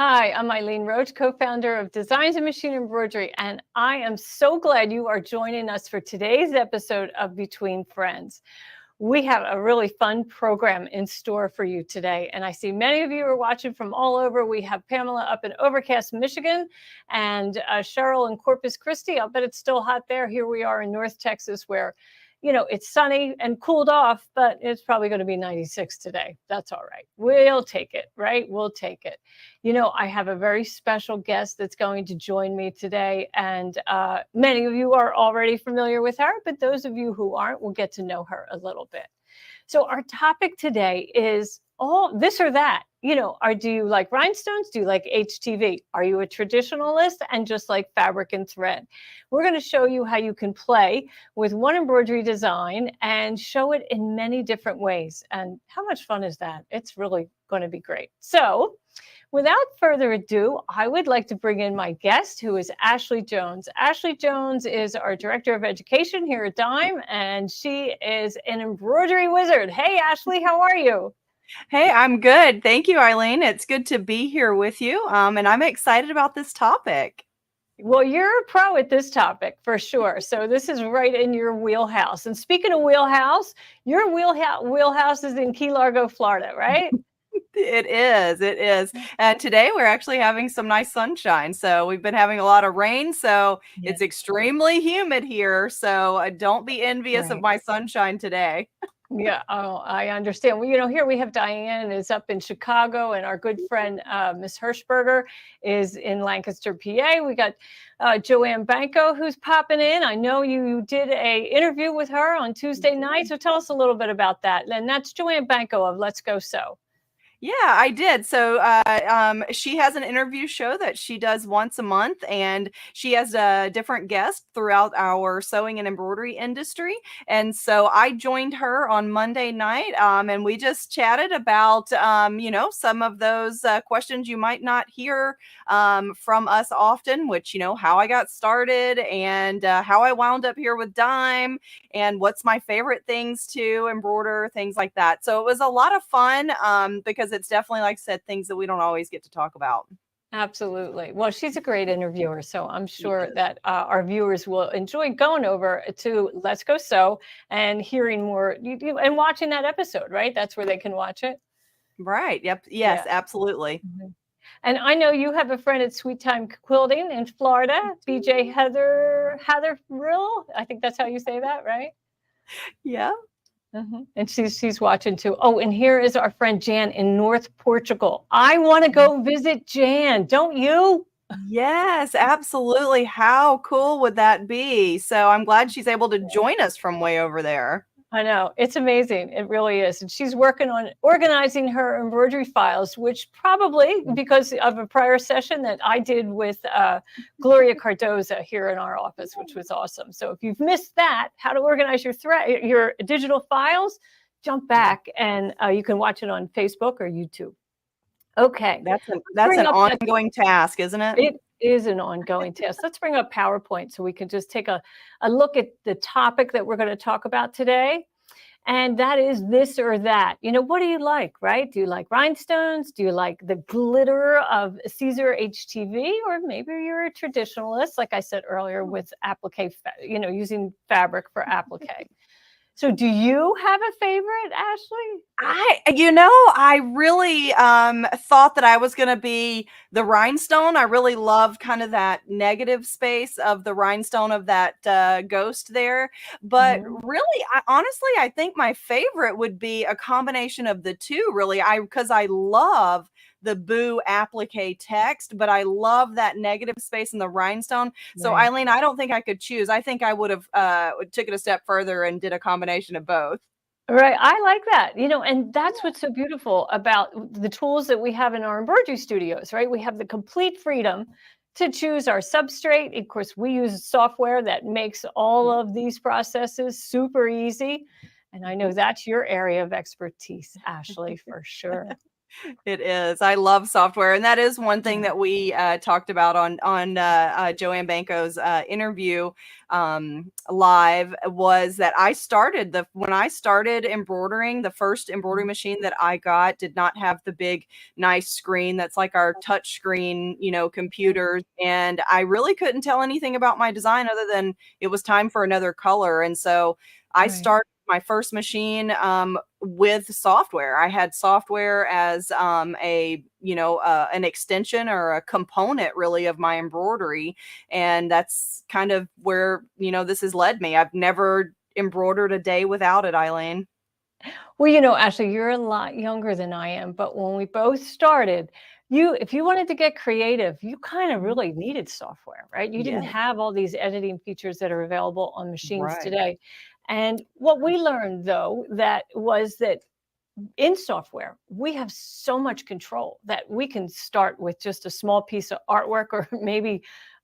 Hi, I'm Eileen Roche, co-founder of Designs and Machine Embroidery, and I am so glad you are joining us for today's episode of Between Friends. We have a really fun program in store for you today, and I see many of you are watching from all over. We have Pamela up in Overcast, Michigan, and Cheryl in Corpus Christi. I'll bet it's still hot there. Here we are in North Texas, where it's sunny and cooled off, but it's probably going to be 96 today. That's all right. We'll take it, right? We'll take it. I have a very special guest that's going to join me today, and many of you are already familiar with her, but those of you who aren't will get to know her a little bit. So our topic today is all this or that. Do you like rhinestones? Do you like HTV? Are you a traditionalist and just like fabric and thread? We're going to show you how you can play with one embroidery design and show it in many different ways. And how much fun is that? It's really going to be great. So without further ado, I would like to bring in my guest, who is Ashely Jones. Ashely Jones is our Director of Education here at Dime, and she is an embroidery wizard. Hey, Ashely, how are you? Hey, I'm good. Thank you, Eileen. It's good to be here with you, and I'm excited about this topic. Well, you're a pro at this topic for sure. So this is right in your wheelhouse. And speaking of wheelhouse, your wheelhouse is in Key Largo, Florida, right? It is. It is. And today we're actually having some nice sunshine. So we've been having a lot of rain. So it's extremely humid here. So don't be envious of my sunshine today. Yeah, oh, I understand. Well, here we have Diane is up in Chicago, and our good friend Miss Hirschberger is in Lancaster, PA. We got Joanne Banco who's popping in. I know you did a interview with her on Tuesday night, so tell us a little bit about that. And that's Joanne Banco of Let's Go Sew. Yeah, I did. So she has an interview show that she does once a month, and she has a different guest throughout our sewing and embroidery industry. And so I joined her on Monday night, and we just chatted about, some of those questions you might not hear from us often, which, how I got started and how I wound up here with Dime and what's my favorite things to embroider, things like that. So it was a lot of fun because it's definitely, like I said, things that we don't always get to talk about. Absolutely. Well, she's a great interviewer, so I'm sure that our viewers will enjoy going over to Let's Go Sew and hearing more and watching that episode, right? That's where they can watch it. Right. Yep. Yes, absolutely. Mm-hmm. And I know you have a friend at Sweet Time Quilting in Florida, BJ Heather Rill. I think that's how you say that, right? Yeah. And she's watching too. Oh, and here is our friend Jan in North Portugal. I want to go visit Jan, don't you? Yes, absolutely. How cool would that be? So I'm glad she's able to join us from way over there. I know. It's amazing. It really is. And she's working on organizing her embroidery files, which probably because of a prior session that I did with Gloria Cardoza here in our office, which was awesome. So if you've missed that, how to organize your digital files, jump back and you can watch it on Facebook or YouTube. Okay. That's an ongoing task, isn't it? It is an ongoing task. Let's bring up PowerPoint so we can just take a look at the topic that we're going to talk about today. And that is this or that. What do you like, right? Do you like rhinestones? Do you like the glitter of Caesar HTV? Or maybe you're a traditionalist, like I said earlier, with applique, using fabric for applique. So do you have a favorite, Ashely? I really thought that I was going to be the rhinestone. I really love kind of that negative space of the rhinestone of that ghost there. But really, honestly, I think my favorite would be a combination of the two, really. Because I love the Boo applique text, but I love that negative space in the rhinestone. So Eileen, I don't think I could choose. I think I would have took it a step further and did a combination of both. Right. I like that, and that's what's so beautiful about the tools that we have in our embroidery studios, right? We have the complete freedom to choose our substrate. Of course, we use software that makes all of these processes super easy. And I know that's your area of expertise, Ashely, for sure. It is. I love software, and that is one thing Yeah. that we talked about on Joanne Banco's interview live, was that when I started embroidering, the first embroidery machine that I got did not have the big nice screen that's like our touch screen, computers, and I really couldn't tell anything about my design other than it was time for another color, and so I Right. started my first machine with software. I had software as an extension or a component really of my embroidery, and that's kind of where this has led me. I've never embroidered a day without it, Eileen. Well, Ashley, you're a lot younger than I am, but when we both started, if you wanted to get creative, you kind of Mhm. really needed software, right? You didn't Yeah, have all these editing features that are available on machines right. today. And what we learned, though, that was that in software, we have so much control that we can start with just a small piece of artwork or maybe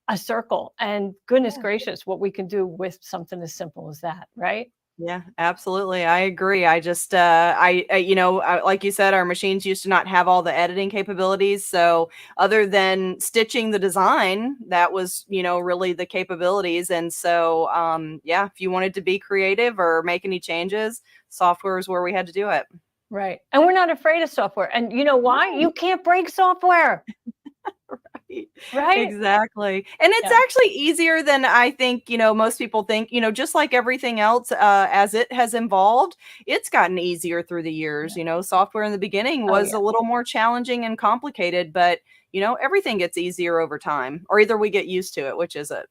a circle. And goodness Yeah. gracious, what we can do with something as simple as that, right? Yeah, absolutely. I agree. I just, like you said, our machines used to not have all the editing capabilities. So, other than stitching the design, that was, really the capabilities. And so, yeah, if you wanted to be creative or make any changes, software is where we had to do it. Right. And we're not afraid of software. And you know why? No. You can't break software, Right. right? Exactly. And it's Yeah. actually easier than I think, most people think, just like everything else, as it has evolved, it's gotten easier through the years. Yeah. Software in the beginning Oh, was yeah. a little more challenging and complicated, but, everything gets easier over time, or either we get used to it, which is it.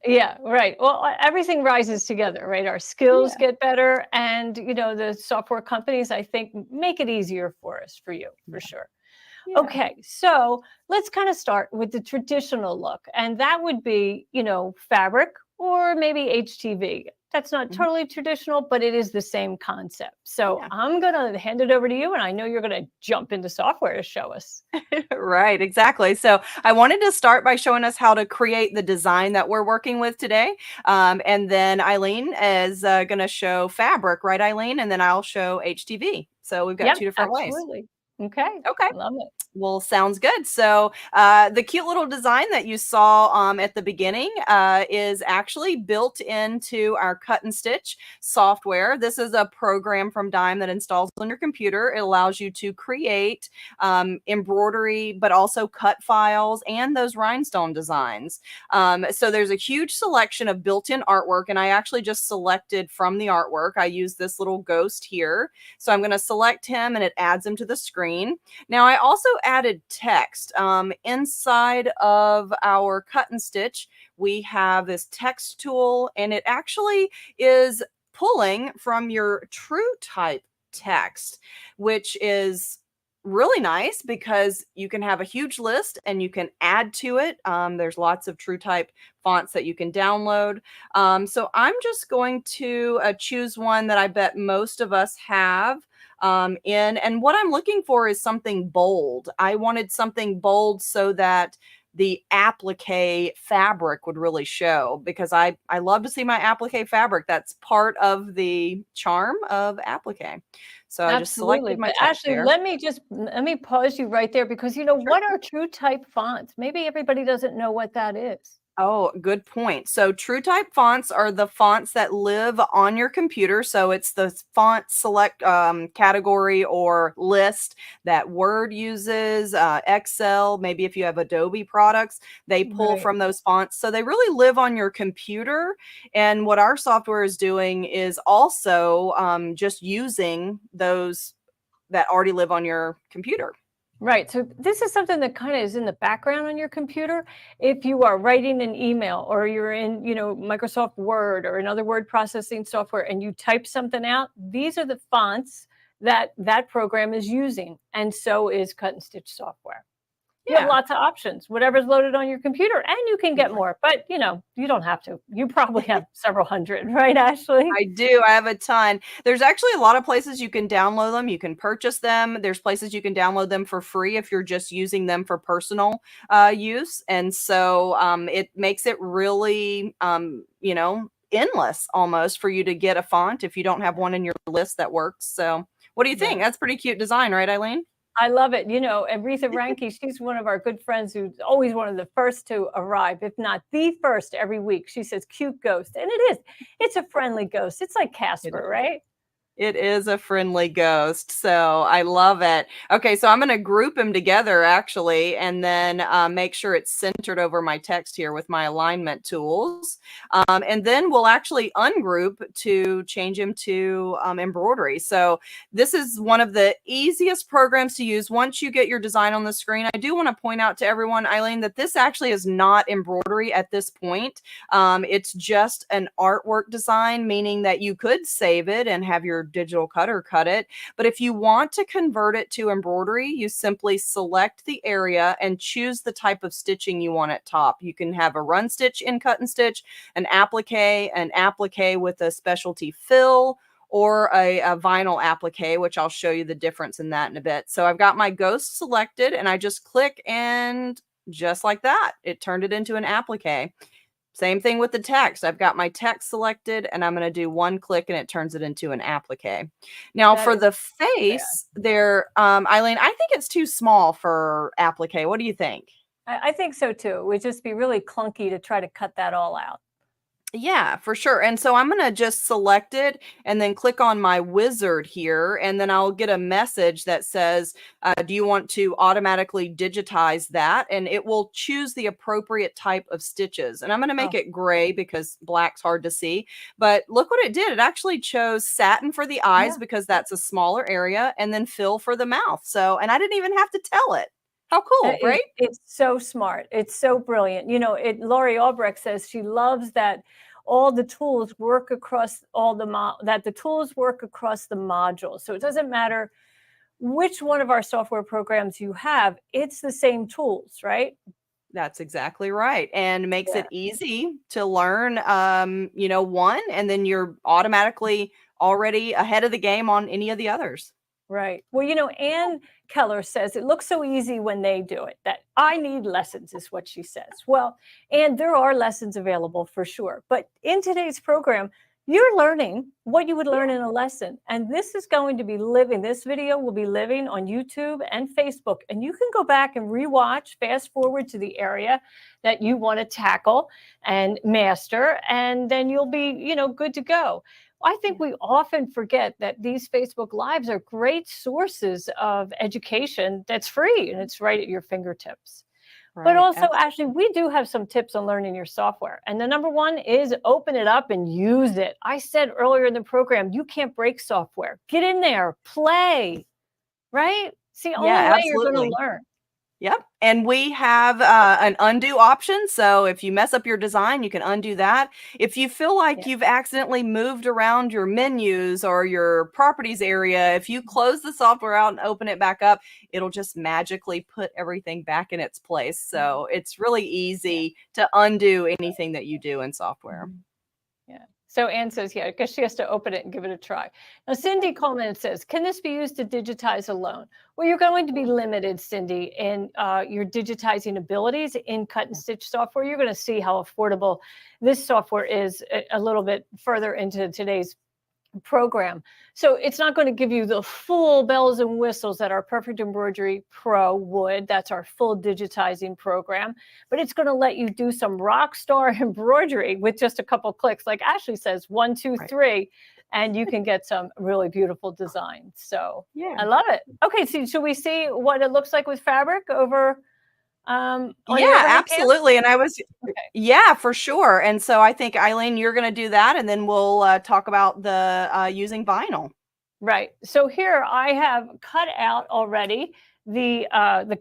Yeah, right. Well, everything rises together, right? Our skills Yeah. get better and, the software companies, I think, make it easier for us, for you, for Yeah. sure. Yeah. Okay, so let's kind of start with the traditional look, and that would be, fabric or maybe HTV. That's not Mhm. totally traditional, but it is the same concept. So Yeah. I'm going to hand it over to you, and I know you're going to jump into software to show us. Right, exactly. So I wanted to start by showing us how to create the design that we're working with today. And then Eileen is going to show fabric, right, Eileen? And then I'll show HTV. So we've got Yep, two different ways. absolutely. Okay, Okay. love it. Well, sounds good. So, the cute little design that you saw at the beginning is actually built into our cut and stitch software. This is a program from Dime that installs on your computer. It allows you to create embroidery, but also cut files and those rhinestone designs. So, there's a huge selection of built in artwork, and I actually just selected from the artwork. I use this little ghost here. So, I'm going to select him and it adds him to the screen. Now, I also added text. Inside of our cut and stitch, we have this text tool, and it actually is pulling from your true type text, which is really nice because you can have a huge list and you can add to it. There's lots of true type fonts that you can download. So I'm just going to choose one that I bet most of us have and what I'm looking for is something bold. I wanted something bold so that the applique fabric would really show, because I love to see my applique fabric. That's part of the charm of applique. So I just Absolutely. selected my But text Ashley, there. let me pause you right there because Sure. what are true type fonts? Maybe everybody doesn't know what that is. Oh, good point. So true type fonts are the fonts that live on your computer. So it's the font select category or list that Word uses, Excel, maybe if you have Adobe products, they pull Right. from those fonts. So they really live on your computer. And what our software is doing is also just using those that already live on your computer. Right. So this is something that kind of is in the background on your computer. If you are writing an email or you're in, Microsoft Word or another word processing software and you type something out, these are the fonts that that program is using. And so is cut and stitch software. You have Yeah. lots of options, whatever's loaded on your computer, and you can get more, but you don't have to. You probably have several hundred, right, Ashley? I do. I have a ton. There's actually a lot of places you can download them. You can purchase them. There's places you can download them for free if you're just using them for personal use. And so it makes it really, endless almost for you to get a font if you don't have one in your list that works. So what do you think? Right. That's pretty cute design, right, Eileen? I love it. You know, Aretha Ranke, she's one of our good friends who's always one of the first to arrive, if not the first every week. She says, cute ghost. And it is. It's a friendly ghost. It's like It Casper, is. right? It is a friendly ghost, so I love it. Okay, so I'm going to group them together actually, and then make sure it's centered over my text here with my alignment tools. And then we'll actually ungroup to change them to embroidery. So this is one of the easiest programs to use once you get your design on the screen. I do want to point out to everyone, Eileen, that this actually is not embroidery at this point. It's just an artwork design, meaning that you could save it and have your digital cutter cut it. But if you want to convert it to embroidery, you simply select the area and choose the type of stitching you want at top. You can have a run stitch in cut and stitch, an applique with a specialty fill, or a vinyl applique, which I'll show you the difference in that in a bit. So I've got my ghost selected and I just click, and just like that, it turned it into an applique. Same thing with the text. I've got my text selected and I'm going to do one click and it turns it into an applique. Now That for is the bad. face there, Eileen, I think it's too small for applique. What do you think? I think so too. It would just be really clunky to try to cut that all out. Yeah, for sure. And so I'm going to just select it and then click on my wizard here. And then I'll get a message that says, do you want to automatically digitize that? And it will choose the appropriate type of stitches. And I'm going to make Oh, it gray because black's hard to see. But look what it did. It actually chose satin for the eyes yeah. because that's a smaller area, and then fill for the mouth. So, and I didn't even have to tell it. How cool, right? It's so smart. It's so brilliant. You know, Laurie Albrecht says she loves that all the tools work across that the tools work across the modules. So it doesn't matter which one of our software programs you have, it's the same tools, right? That's exactly right. And makes Yeah. it easy to learn, one, and then you're automatically already ahead of the game on any of the others. Right. Well, you know, Ann Keller says it looks so easy when they do it, that I need lessons, is what she says. Well, and there are lessons available for sure. But in today's program, you're learning what you would learn in a lesson. And this is going to be living. This video will be living on YouTube and Facebook. And you can go back and rewatch, fast forward to the area that you want to tackle and master. And then you'll be, good to go. I think we often forget that these Facebook Lives are great sources of education that's free and it's right at your fingertips. But Right. also, Ashley, we do have some tips on learning your software. And the number one is open it up and use it. I said earlier in the program, you can't break software. Get in there, play, right? It's the only Yeah, way you're going absolutely. to learn. Yep. And we have an undo option. So if you mess up your design, you can undo that. If you feel like Yeah. you've accidentally moved around your menus or your properties area, if you close the software out and open it back up, it'll just magically put everything back in its place. So it's really easy to undo anything that you do in software. Yeah. So Anne says, yeah, I guess she has to open it and give it a try. Now, Cindy Coleman says, can this be used to digitize alone? Well, you're going to be limited, Cindy, in your digitizing abilities in cut and stitch software. You're going to see how affordable this software is a little bit further into today's program. So it's not going to give you the full bells and whistles that our Perfect Embroidery Pro would. That's our full digitizing program. But it's going to let you do some rock star embroidery with just a couple clicks. Like Ashley says, 1, 2, 3, and you can get some really beautiful designs. So Yeah. I love it. Okay, so should we see what it looks like with fabric over on the Yeah, overhead cam? absolutely. And Okay. yeah, for sure. And so I think, Eileen, you're going to do that. And then we'll talk about the using vinyl. Right. So here I have cut out already the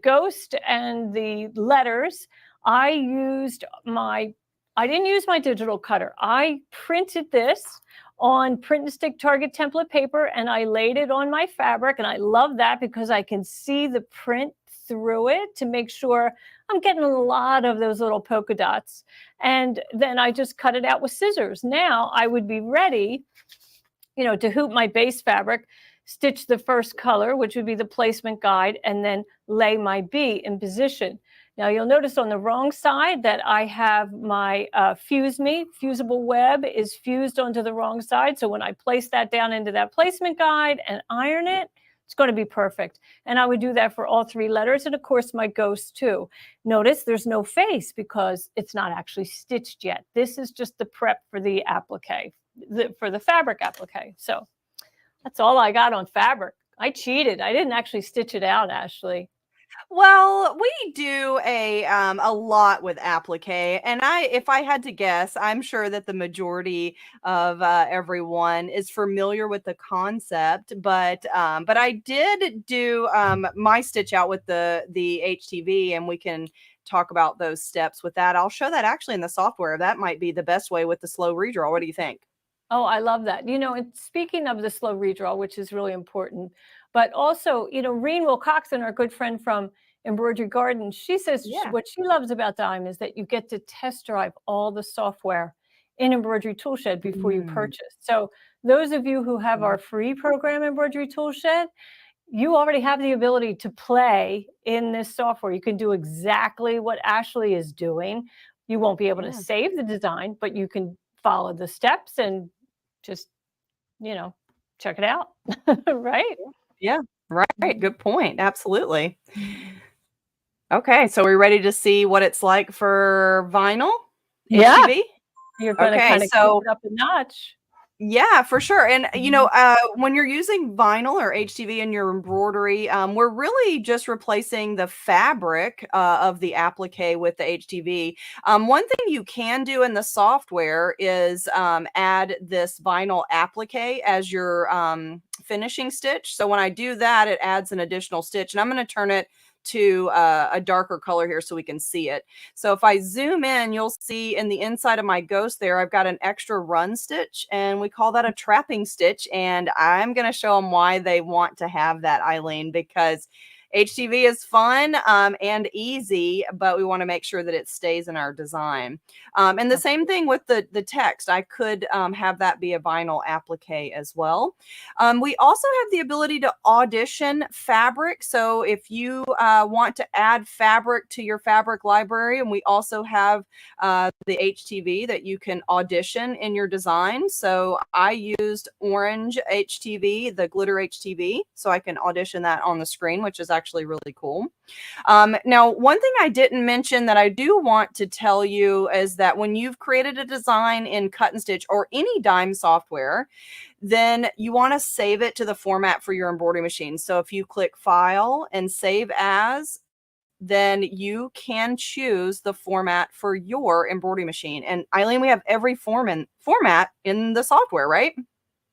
ghost and the letters. I didn't use my digital cutter. I printed this on print and stick target template paper and I laid it on my fabric. And I love that because I can see the print through it to make sure I'm getting a lot of those little polka dots. And then I just cut it out with scissors. Now I would be ready, to hoop my base fabric, stitch the first color, which would be the placement guide, and then lay my bee in position. Now you'll notice on the wrong side that I have my fusible web is fused onto the wrong side. So when I place that down into that placement guide and iron it, it's going to be perfect. And I would do that for all 3 letters, and of course my ghost too. Notice there's no face because it's not actually stitched yet. This is just the prep for the applique, for the fabric applique. So that's all I got on fabric. I cheated. I didn't actually stitch it out, Ashely. Well, we do a lot with applique, and if I had to guess, I'm sure that the majority of everyone is familiar with the concept. But I did do my stitch out with the HTV, and we can talk about those steps with that. I'll show that actually in the software. That might be the best way with the slow redraw. What do you think? Oh, I love that. You know, and speaking of the slow redraw, which is really important, but also, you know, Reen Wilcoxon, our good friend from Embroidery Garden, she says Yeah. what she loves about Dime is that you get to test drive all the software in Embroidery Toolshed before you purchase. So those of you who have our free program, Embroidery Toolshed, you already have the ability to play in this software. You can do exactly what Ashely is doing. You won't be able to save the design, but you can follow the steps and just, you know, check it out. Right? Yeah, right. Good point. Absolutely. Okay, so we're ready to see what it's like for vinyl Yeah. HTV? You're going to kind of keep it up a notch. Yeah, for sure. And you know, when you're using vinyl or HTV in your embroidery, we're really just replacing the fabric of the applique with the HTV. One thing you can do in the software is add this vinyl applique as your finishing stitch. So when I do that, it adds an additional stitch, and I'm going to turn it to a darker color here so we can see it. So if I zoom in, you'll see in the inside of my ghost there, I've got an extra run stitch, and we call that a trapping stitch. And I'm going to show them why they want to have that, Eileen, because HTV is fun and easy, but we want to make sure that it stays in our design. And the same thing with the text. I could have that be a vinyl applique as well. We also have the ability to audition fabric. So if you want to add fabric to your fabric library, and we also have the HTV that you can audition in your design. So I used orange HTV, the glitter HTV, so I can audition that on the screen, which is actually really cool. Now, one thing I didn't mention that I do want to tell you is that when you've created a design in Cut and Stitch or any Dime software, then you want to save it to the format for your embroidery machine. So if you click File and Save As, then you can choose the format for your embroidery machine. And Eileen, we have every format in the software, right?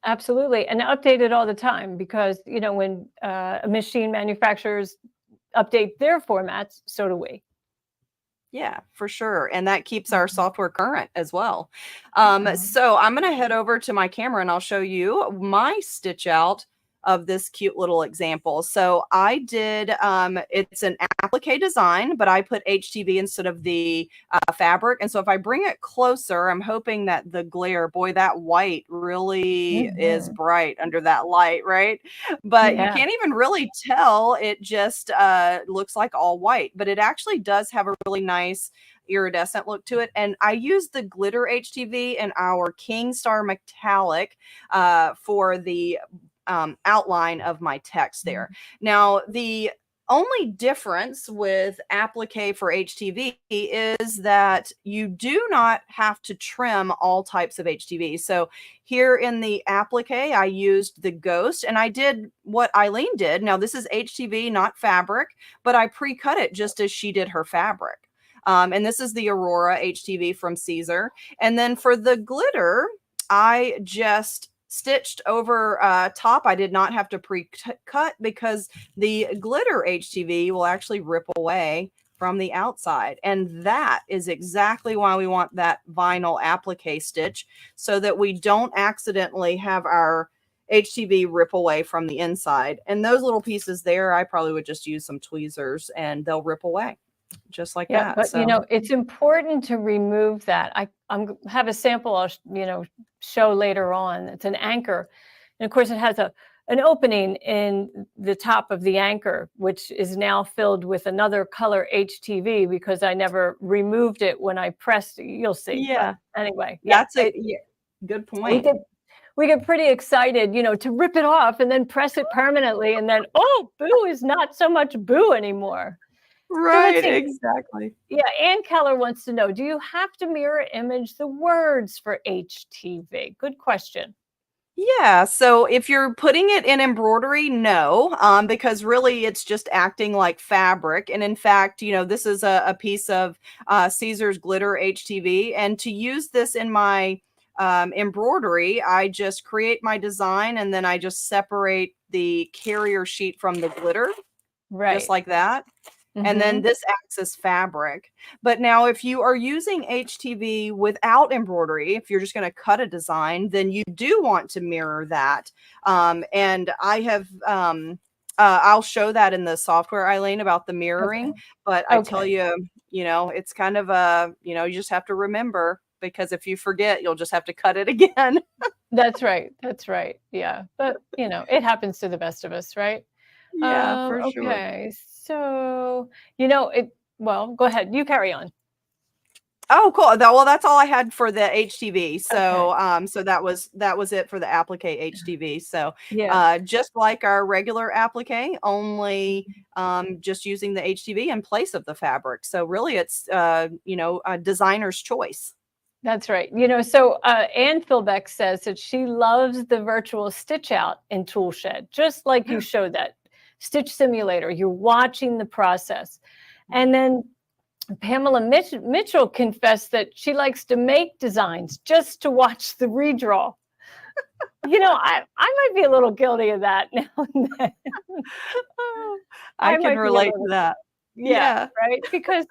Absolutely. And update it all the time because, you know, when machine manufacturers update their formats, so do we. Yeah, for sure. And that keeps our software current as well. So I'm going to head over to my camera and I'll show you my stitch out of this cute little example. So I did, it's an applique design, but I put HTV instead of the fabric. And so if I bring it closer, I'm hoping that the glare, boy, that white really is bright under that light, right? But you can't even really tell. It just looks like all white, but it actually does have a really nice iridescent look to it. And I used the glitter HTV in our King Star Metallic for the outline of my text there. Now, the only difference with applique for HTV is that you do not have to trim all types of HTV. So here in the applique, I used the ghost and I did what Eileen did. Now this is HTV, not fabric, but I pre-cut it just as she did her fabric. And this is the Aurora HTV from Caesar. And then for the glitter, I just stitched over top. I did not have to pre-cut because the glitter HTV will actually rip away from the outside. And that is exactly why we want that vinyl applique stitch, so that we don't accidentally have our HTV rip away from the inside. And those little pieces there, I probably would just use some tweezers and they'll rip away just like that. But you know, it's important to remove that. I have a sample I'll show later on. It's an anchor, and of course it has an opening in the top of the anchor, which is now filled with another color HTV because I never removed it when I pressed. You'll see. Yeah. But anyway, that's a good point. we get pretty excited, to rip it off and then press it permanently. And then, oh, boo is not so much boo anymore. So let's Right, see. exactly. Yeah, Ann Keller wants to know, do you have to mirror image the words for HTV? Good question. Yeah, so if you're putting it in embroidery, no, because really it's just acting like fabric. And in fact, this is a piece of Caesar's Glitter HTV. And to use this in my embroidery, I just create my design and then I just separate the carrier sheet from the glitter, just Right. like that. And then this acts as fabric. But now if you are using HTV without embroidery, if you're just going to cut a design, then you do want to mirror that. And I have, I'll show that in the software, Eileen, about the mirroring. Okay. But I tell you, it's kind of you just have to remember, because if you forget, you'll just have to cut it again. That's right. That's right. Yeah. But, it happens to the best of us, right? Yeah, for sure. Okay. So, well, go ahead. You carry on. Oh, cool. Well, that's all I had for the HTV. So, Okay. so that was it for the applique HTV. So, Yeah. just like our regular applique, only just using the HTV in place of the fabric. So really, it's a designer's choice. That's right. So Ann Philbeck says that she loves the virtual stitch out in Toolshed, just like you showed that stitch simulator. You're watching the process. And then Pamela Mitchell confessed that she likes to make designs just to watch the redraw. I might be a little guilty of that now and then. I can might be a relate little. to that. Yeah, right. Because,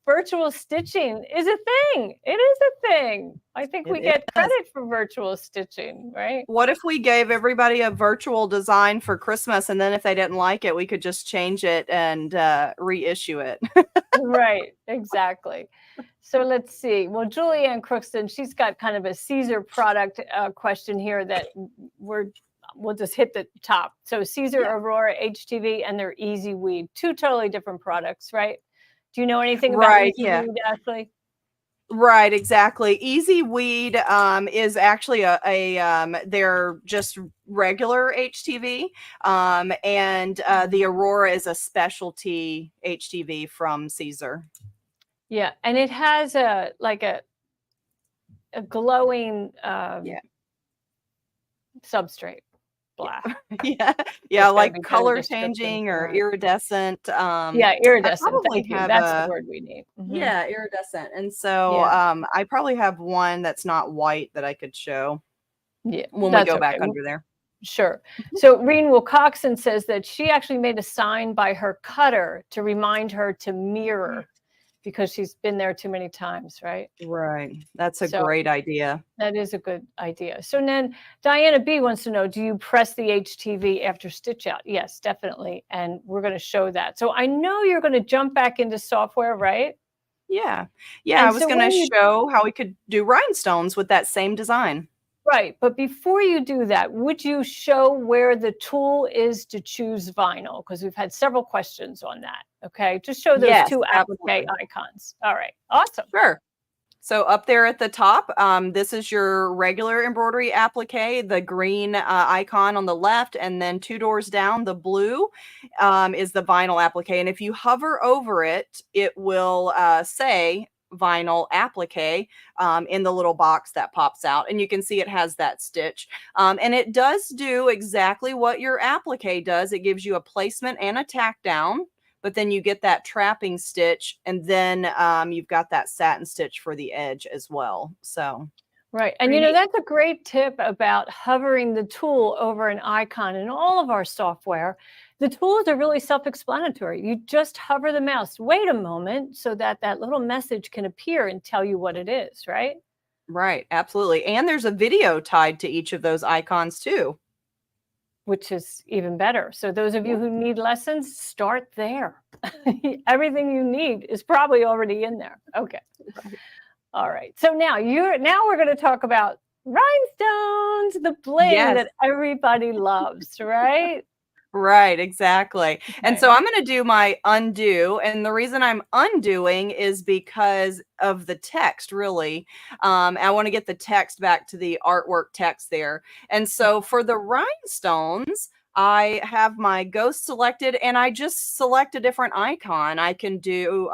virtual stitching is a thing. It is a thing. I think we It get is. credit for virtual stitching, right? What if we gave everybody a virtual design for Christmas, and then if they didn't like it, we could just change it and reissue it? Right, exactly. So let's see. Well, Julianne Crookston, she's got kind of a Caesar product question here that we'll just hit the top. So Caesar Aurora HTV and their Easy Weed, two totally different products, right? Do you know anything about Right, Easy Weed, Ashely? Right, exactly. Easy Weed is actually they're just regular HTV, and the Aurora is a specialty HTV from Caesar. Yeah, and it has a glowing substrate, black. Yeah, like color changing or iridescent. Yeah, iridescent. Thank you. That's the word we need. Yeah, iridescent. And so I probably have one that's not white that I could show when we go back under there. Sure. So Reen Wilcoxon says that she actually made a sign by her cutter to remind her to mirror because she's been there too many times, right? Right. That's a great idea. That is a good idea. So then Diana B wants to know, do you press the HTV after stitch out? Yes, definitely. And we're going to show that. So I know you're going to jump back into software, right? Yeah. Yeah, I was going to show how we could do rhinestones with that same design. Right. But before you do that, would you show where the tool is to choose vinyl? Because we've had several questions on that. Okay. Just show those two applique icons. All right. Awesome. Sure. So up there at the top, this is your regular embroidery applique, the green icon on the left, and then two doors down, the blue is the vinyl applique. And if you hover over it, it will say vinyl applique in the little box that pops out, and you can see it has that stitch, and it does do exactly what your applique does. It gives you a placement and a tack down, but then you get that trapping stitch, and then you've got that satin stitch for the edge as well. So right. And that's a great tip about hovering the tool over an icon. In all of our software, the tools are really self-explanatory. You just hover the mouse, wait a moment, so that little message can appear and tell you what it is, right? Right, absolutely. And there's a video tied to each of those icons too, which is even better. So those of you who need lessons, start there. Everything you need is probably already in there. Okay. All right. So now we're going to talk about rhinestones, the bling that everybody loves, right? Right, exactly. And Okay. so I'm going to do my undo. And the reason I'm undoing is because of the text, really. I want to get the text back to the artwork text there. And so for the rhinestones, I have my ghost selected and I just select a different icon. I can do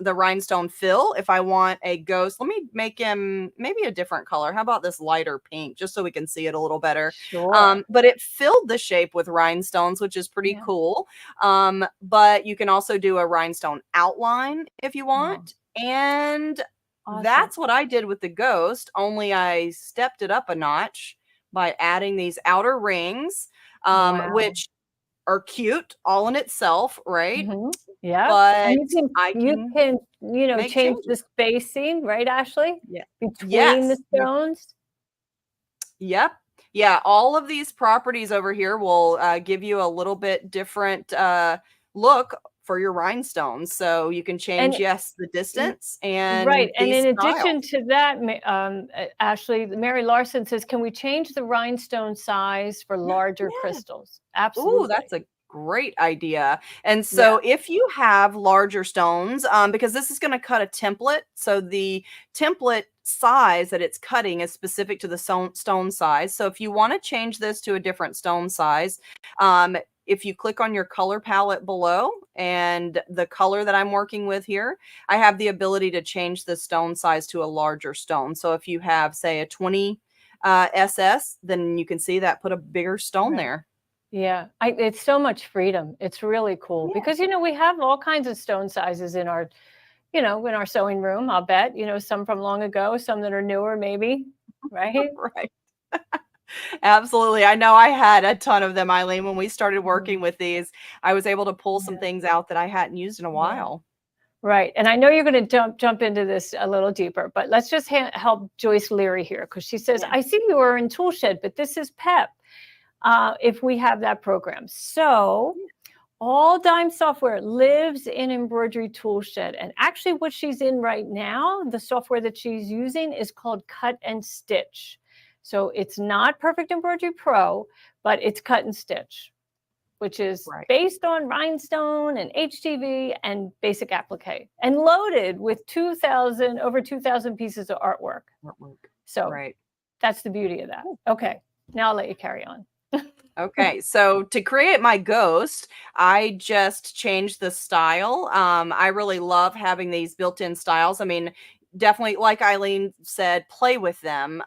the rhinestone fill if I want a ghost. Let me make him maybe a different color. How about this lighter pink, just so we can see it a little better. Sure. But it filled the shape with rhinestones, which is pretty Yeah. cool. But you can also do a rhinestone outline if you Wow. want. And Awesome. that's what I did with the ghost, only I stepped it up a notch by adding these outer rings, Wow. which are cute all in itself, right? Yeah. And But you can I you can can, you know, make change the changes. spacing, right, Ashley? Yeah. Between the Yes. stones? Yep. Yeah, all of these properties over here will give you a little bit different look for your rhinestones. So you can And change, yes, the r distance right, and and the in style. addition to that, Ashley, Mary Larson says, "Can we change the rhinestone size for larger Yeah. crystals?" Ooh, Absolutely. that's a great idea. And Yeah, so if you have larger stones, because this is going to cut a template, so the template size that it's cutting is specific to the stone size. So if you want to change this to a different stone size, if you click on your color palette below and the color that I'm working with here, I have the ability to change the stone size to a larger stone. So if you have, say, a 20 SS, then you can see that put a bigger stone right. there. Yeah, it's so much freedom. It's really cool Yeah. because, we have all kinds of stone sizes in our, in our sewing room, I'll bet, some from long ago, some that are newer maybe, right? Right. Absolutely. I know I had a ton of them, Eileen, when we started working Mhm. with these. I was able to pull some Yeah, things out that I hadn't used in a yeah. while. Right, and I know you're gonna jump into this a little deeper, but let's just help Joyce Leary here because she says, Yeah. "I see you are in Toolshed, but this is PEP, if we have that program." So, all Dime software lives in Embroidery Toolshed, and actually what she's in right now, the software that she's using is called Cut and Stitch. So, it's not Perfect Embroidery Pro, but it's Cut and Stitch, which is Right. based on Rhinestone and HTV and basic applique, and loaded with over 2,000 pieces of artwork. Artwork. So Right. that's the beauty of that. Cool. Okay, now I'll let you carry on. Okay, so to create my ghost, I just changed the style. I really love having these built-in styles. I mean, definitely, like Eileen said, play with them.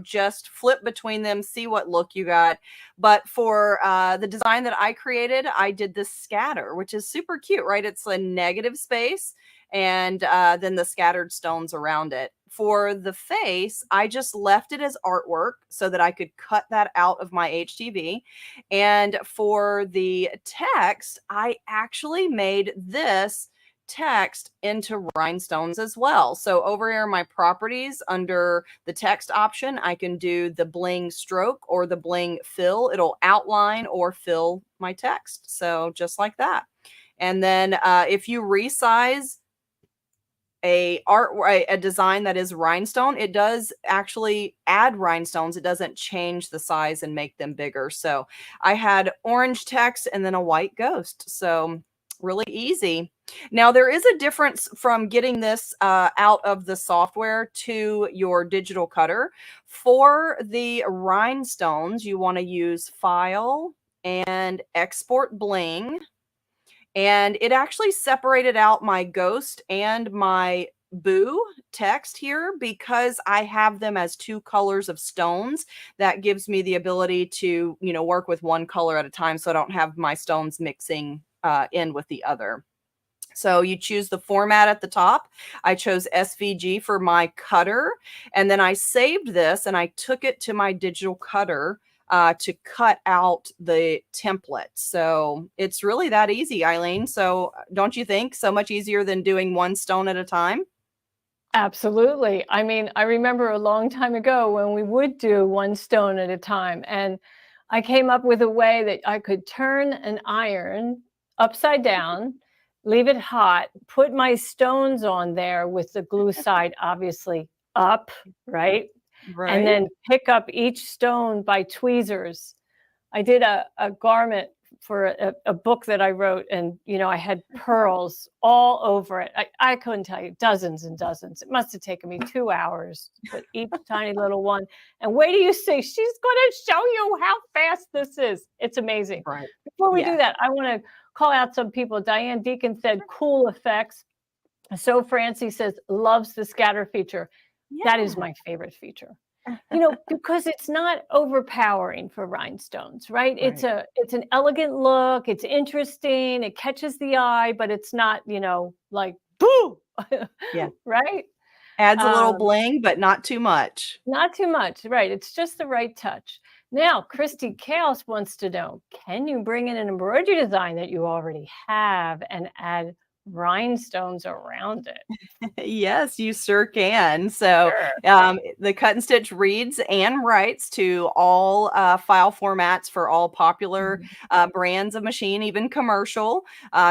Just flip between them, see what look you got. But for the design that I created, I did this scatter, which is super cute, right? It's a negative space and then the scattered stones around it. For the face, I just left it as artwork so that I could cut that out of my HTV. And for the text, I actually made this text into rhinestones as well. So over here in my properties under the text option, I can do the bling stroke or the bling fill. It'll outline or fill my text. So just like that. And then if you resize a design that is rhinestone, it does actually add rhinestones. It doesn't change the size and make them bigger. So I had orange text and then a white ghost. So really easy. Now there is a difference from getting this out of the software to your digital cutter. For the rhinestones, you want to use File and Export Bling. And it actually separated out my ghost and my boo text here because I have them as two colors of stones. That gives me the ability to, work with one color at a time so I don't have my stones mixing in with the other. So you choose the format at the top. I chose SVG for my cutter, and then I saved this and I took it to my digital cutter to cut out the template. So it's really that easy, Eileen. So don't you think so much easier than doing one stone at a time? Absolutely. I mean, I remember a long time ago when we would do one stone at a time, and I came up with a way that I could turn an iron upside down, leave it hot, put my stones on there with the glue side obviously up, right? And Right. then pick up each stone by tweezers I did a garment for a book that I wrote, and I had pearls all over it. I couldn't tell you, dozens and dozens. It must have taken me 2 hours to put each tiny little one. And wait till you see, she's going to show you how fast this is. It's amazing. Right. Before we do that, I want to call out some people. Diane Deacon said cool effects. So Francie says loves the scatter feature. Yeah. That is my favorite feature. Because it's not overpowering for rhinestones, right? It's an elegant look. It's interesting. It catches the eye, but it's not, like boo. Yeah. Right. Adds a little bling, but not too much. Not too much. Right. It's just the right touch. Now, Christy Chaos wants to know, can you bring in an embroidery design that you already have and add rhinestones around it? Yes, you sure can. So the cut and stitch reads and writes to all file formats for all popular brands of machine, even commercial.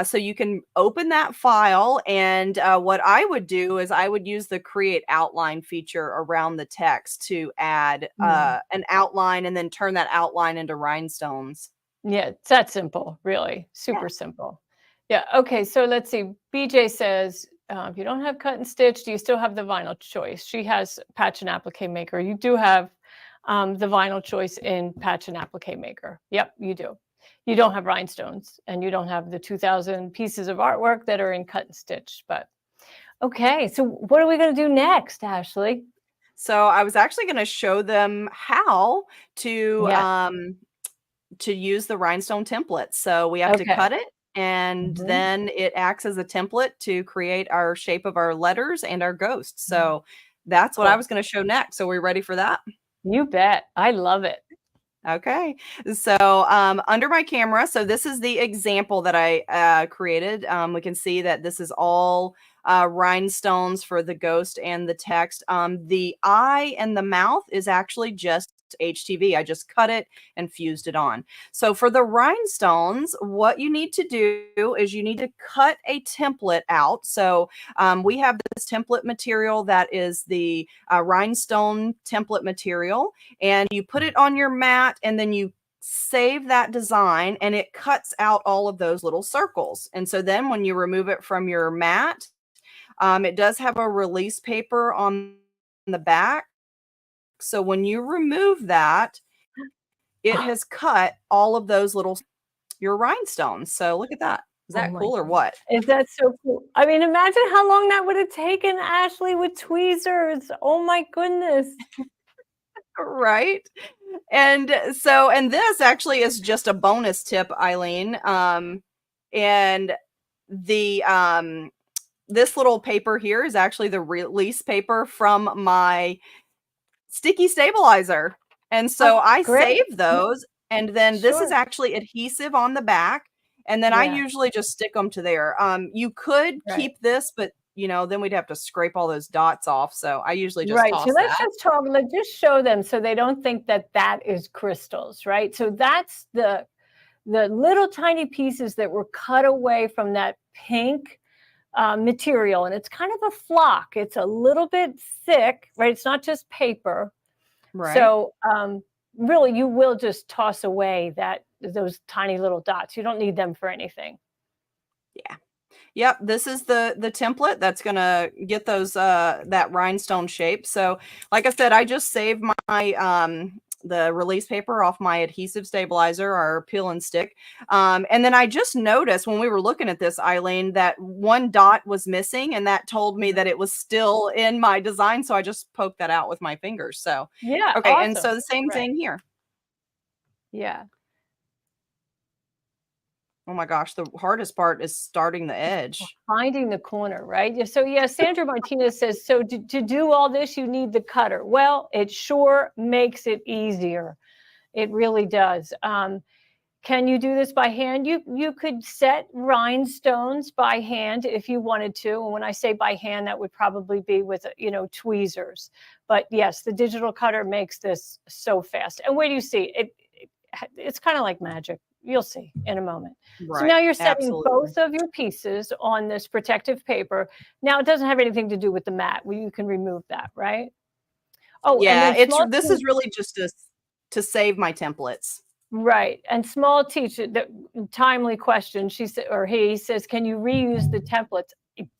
So you can open that file, and what I would do is I would use the create outline feature around the text to add an outline and then turn that outline into rhinestones. Yeah, it's that simple, really. Super simple. Yeah. Okay. So let's see. BJ says, if you don't have cut and stitch, do you still have the vinyl choice? She has Patch and Appliqué Maker. You do have the vinyl choice in Patch and Appliqué Maker. Yep, you do. You don't have rhinestones, and you don't have the 2,000 pieces of artwork that are in cut and stitch. But okay. So what are we going to do next, Ashely? So I was actually going to show them how to use the rhinestone template. So we have to cut it. And then it acts as a template to create our shape of our letters and our ghosts. So that's what I was going to show next. So we're ready for that? You bet. I love it. Okay. So under my camera, so this is the example that I created. We can see that this is all rhinestones for the ghost and the text. The eye and the mouth is actually just HTV. I just cut it and fused it on. So for the rhinestones, what you need to do is you need to cut a template out. So we have this template material that is the rhinestone template material, and you put it on your mat, and then you save that design, and it cuts out all of those little circles. And so then when you remove it from your mat, it does have a release paper on the back. So when you remove that, it has cut all of those your rhinestones. So look at that. Is that cool or what? Is that so cool? I mean, imagine how long that would have taken, Ashely, with tweezers. Oh my goodness. Right. And so, and this actually is just a bonus tip, Eileen. And the this little paper here is actually the release paper from my sticky stabilizer. And so I save those, and then this is actually adhesive on the back, and then I usually just stick them to there. You could keep this, but then we'd have to scrape all those dots off. So I usually just toss so let's that. let's just show them so they don't think that that is crystals, right? So that's the little tiny pieces that were cut away from that pink material, and it's kind of a flock. It's a little bit thick, right? It's not just paper. Right. So really, you will just toss away those tiny little dots. You don't need them for anything. Yeah. Yep. This is the template that's going to get those that rhinestone shape. So like I said, I just saved my the release paper off my adhesive stabilizer, our peel and stick. And then I just noticed when we were looking at this, Eileen, that one dot was missing, and that told me that it was still in my design. So I just poked that out with my fingers. So yeah. Okay. Awesome. And so the same thing here. Yeah. Oh my gosh, the hardest part is starting the edge. Finding the corner, right? So yeah, Sandra Martinez says, so to do all this, you need the cutter. Well, it sure makes it easier. It really does. Can you do this by hand? You could set rhinestones by hand if you wanted to. And when I say by hand, that would probably be with, tweezers. But yes, the digital cutter makes this so fast. And where do you see it? It's kind of like magic. You'll see in a moment. Right. So now you're setting both of your pieces on this protective paper. Now it doesn't have anything to do with the mat. Well, you can remove that, right? Oh, yeah. This is really just to save my templates. Right. And small teacher, the timely question, she said, or he says, can you reuse the templates?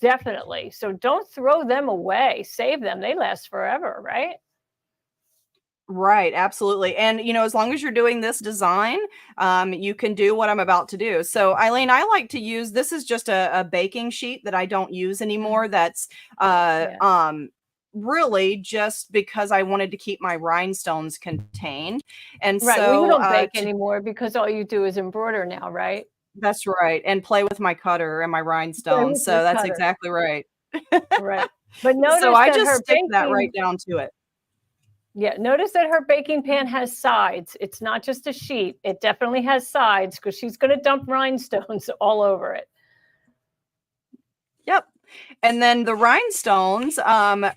Definitely. So don't throw them away. Save them. They last forever, right? Right, absolutely. And as long as you're doing this design, you can do what I'm about to do. So, Eileen, I like to use this is just a baking sheet that I don't use Mhm. anymore. That's uh, Yeah. um, really just because I wanted to keep my rhinestones contained. And Right. Well, you so, don't bake anymore because all you do is embroider now, right? that's right. And play with my cutter and my Play rhinestones. with your So that's cutter. exactly right. Right. But So notice I that just her stick that right baking, down to it. yeah, notice that her baking pan has sides. It's not just a sheet. It definitely has sides because she's going to dump rhinestones all over it. Yep. And then the rhinestones,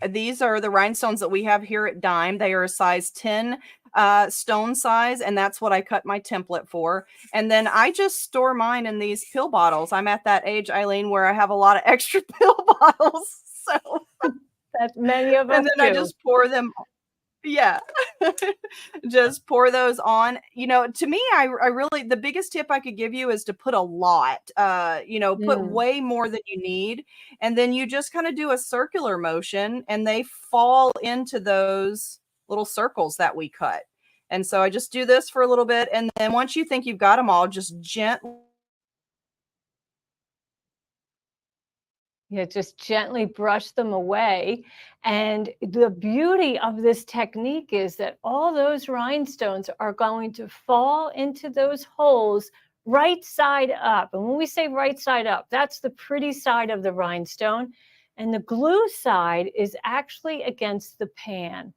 these are the rhinestones that we have here at Dime. They are a size 10 stone size, and that's what I cut my template for. And then I just store mine in these pill bottles. I'm at that age, Eileen, where I have a lot of extra pill bottles. So, That many of and us then I do. just pour them. Yeah. Just pour those on. To me, I really, the biggest tip I could give you is to put a lot, put Mm. way more than you need. And then you just kind of do a circular motion and they fall into those little circles that we cut. And so I just do this for a little bit. And then once you think you've got them all, just gently. Yeah, just gently brush them away. And the beauty of this technique is that all those rhinestones are going to fall into those holes right side up. And when we say right side up, that's the pretty side of the rhinestone. And the glue side is actually against the pan.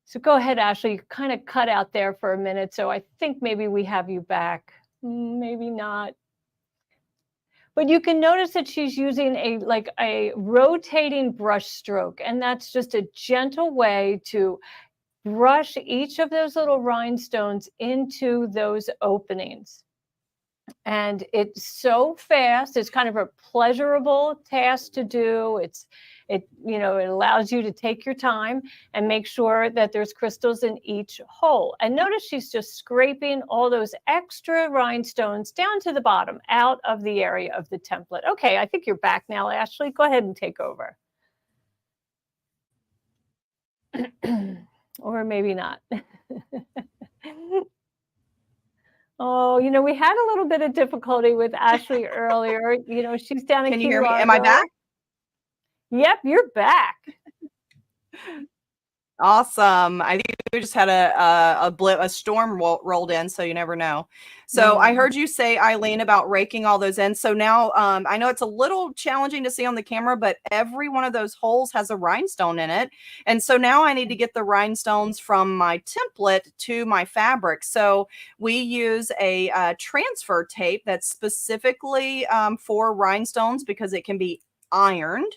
So go ahead, Ashely, you kind of cut out there for a minute. So I think maybe we have you back. Maybe not. But you can notice that she's using a rotating brush stroke, and that's just a gentle way to brush each of those little rhinestones into those openings. And it's so fast. It's kind of a pleasurable task to do. It allows you to take your time and make sure that there's crystals in each hole. And notice she's just scraping all those extra rhinestones down to the bottom, out of the area of the template. Okay, I think you're back now, Ashely. Go ahead and take over. Or maybe not. Oh, we had a little bit of difficulty with Ashely earlier. She's down in Can you Key hear me? Am I Largo. back? Yep, you're back. Awesome. I think we just had a storm rolled in, so you never know. So I heard you say, Eileen, about raking all those in. So now I know it's a little challenging to see on the camera, but every one of those holes has a rhinestone in it. And so now I need to get the rhinestones from my template to my fabric. So we use a transfer tape that's specifically for rhinestones because it can be ironed.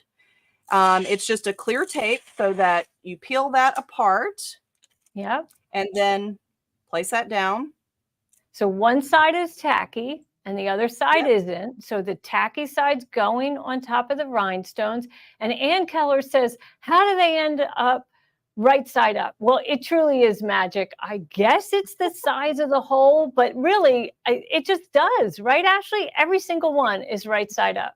It's just a clear tape so that you peel that apart. Yep. And then place that down. So one side is tacky and the other side Yep. isn't. So the tacky side's going on top of the rhinestones. And Ann Keller says, how do they end up right side up? Well, it truly is magic. I guess it's the size of the hole, but really it just does, right, Ashely? Every single one is right side up.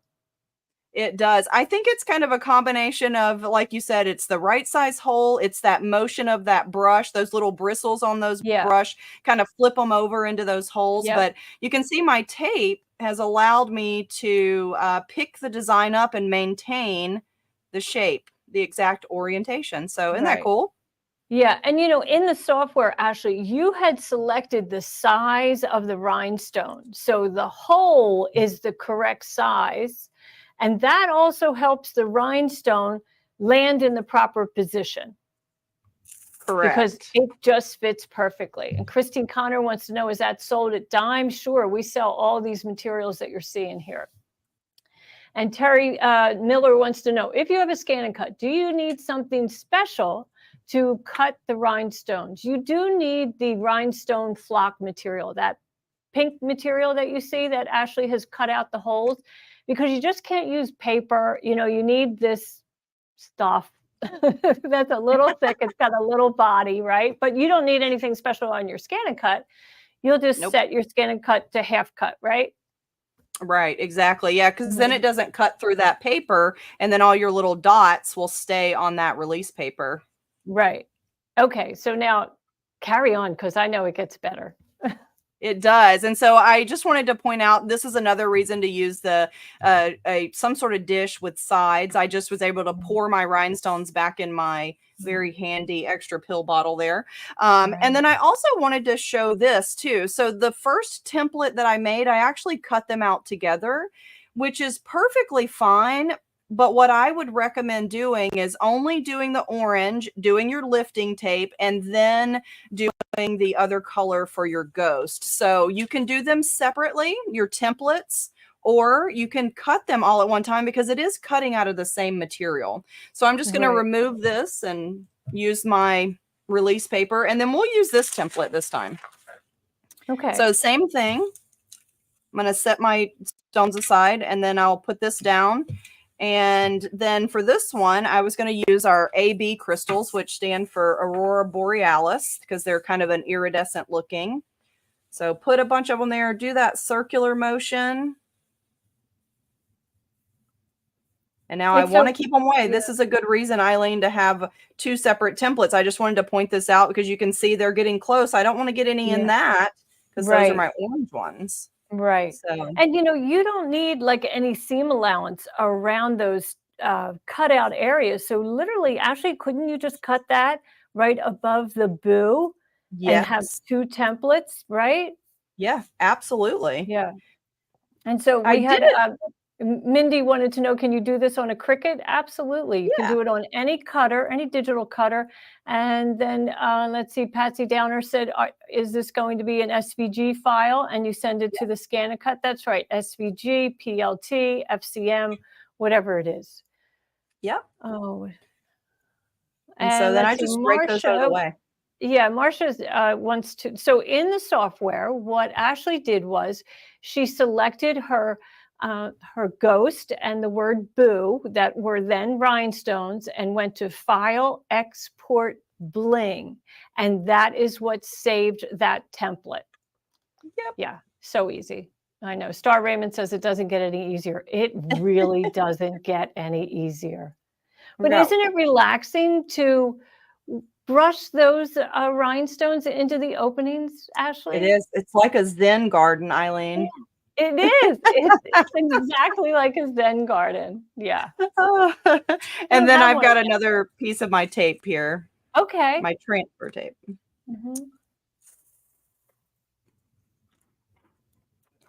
It does. I think it's kind of a combination of, like you said, it's the right size hole. It's that motion of that brush, those little bristles on those brush, kind of flip them over into those holes. Yep. But you can see my tape has allowed me to pick the design up and maintain the shape, the exact orientation. So isn't that cool? Yeah. And in the software, Ashely, you had selected the size of the rhinestone. So the hole is the correct size. And that also helps the rhinestone land in the proper position. Correct. Because it just fits perfectly. And Christine Connor wants to know, is that sold at Dime? Sure, we sell all these materials that you're seeing here. And Terry Miller wants to know, if you have a scan and cut, do you need something special to cut the rhinestones? You do need the rhinestone flock material, that pink material that you see that Ashely has cut out the holes, because you just can't use paper. You need this stuff That's a little thick. It's got a little body, right? But you don't need anything special on your Scan and Cut. You'll just Nope. set your Scan and Cut to half cut, right? Right, exactly. Yeah, because then it doesn't cut through that paper, and then all your little dots will stay on that release paper. Right. Okay, so now carry on because I know it gets better. It does. And so I just wanted to point out, this is another reason to use the some sort of dish with sides. I just was able to pour my rhinestones back in my very handy extra pill bottle there. And then I also wanted to show this too. So the first template that I made, I actually cut them out together, which is perfectly fine. But what I would recommend doing is only doing the orange, doing your lifting tape, and then doing the other color for your ghost. So you can do them separately, your templates, or you can cut them all at one time because it is cutting out of the same material. So I'm just going to remove this and use my release paper, and then we'll use this template this time. Okay. So same thing. I'm going to set my stones aside, and then I'll put this down. And then for this one, I was going to use our AB crystals, which stand for Aurora Borealis, because they're kind of an iridescent looking. So put a bunch of them there, do that circular motion. And now I want to keep them away. This is a good reason, Eileen, to have two separate templates. I just wanted to point this out because you can see they're getting close. I don't want to get any in that because those are my orange ones. Right. So. And, you know, you don't need like any seam allowance around those cutout areas. So literally, Ashely, couldn't you just cut that right above the boo and have two templates, right? Yeah, absolutely. Yeah. And so we had Mindy wanted to know, can you do this on a Cricut? Absolutely. You can do it on any cutter, any digital cutter. And then let's see, Patsy Downer said, is this going to be an SVG file? And you send it to the Scan and Cut. That's right. SVG, PLT, FCM, whatever it is. Yep. Oh. And so then I just break those out of the way. Yeah, Marcia wants to. So in the software, what Ashely did was she selected her ghost and the word boo that were then rhinestones and went to File, Export, Bling. And that is what saved that template. Yep. Yeah, so easy. I know. Star Raymond says it doesn't get any easier. It really doesn't get any easier. But isn't it relaxing to brush those rhinestones into the openings, Ashely? It is. It's like a Zen garden, Eileen. Yeah. It is. It's exactly like a Zen garden. Yeah. And then I've got another piece of my tape here. Okay. My transfer tape.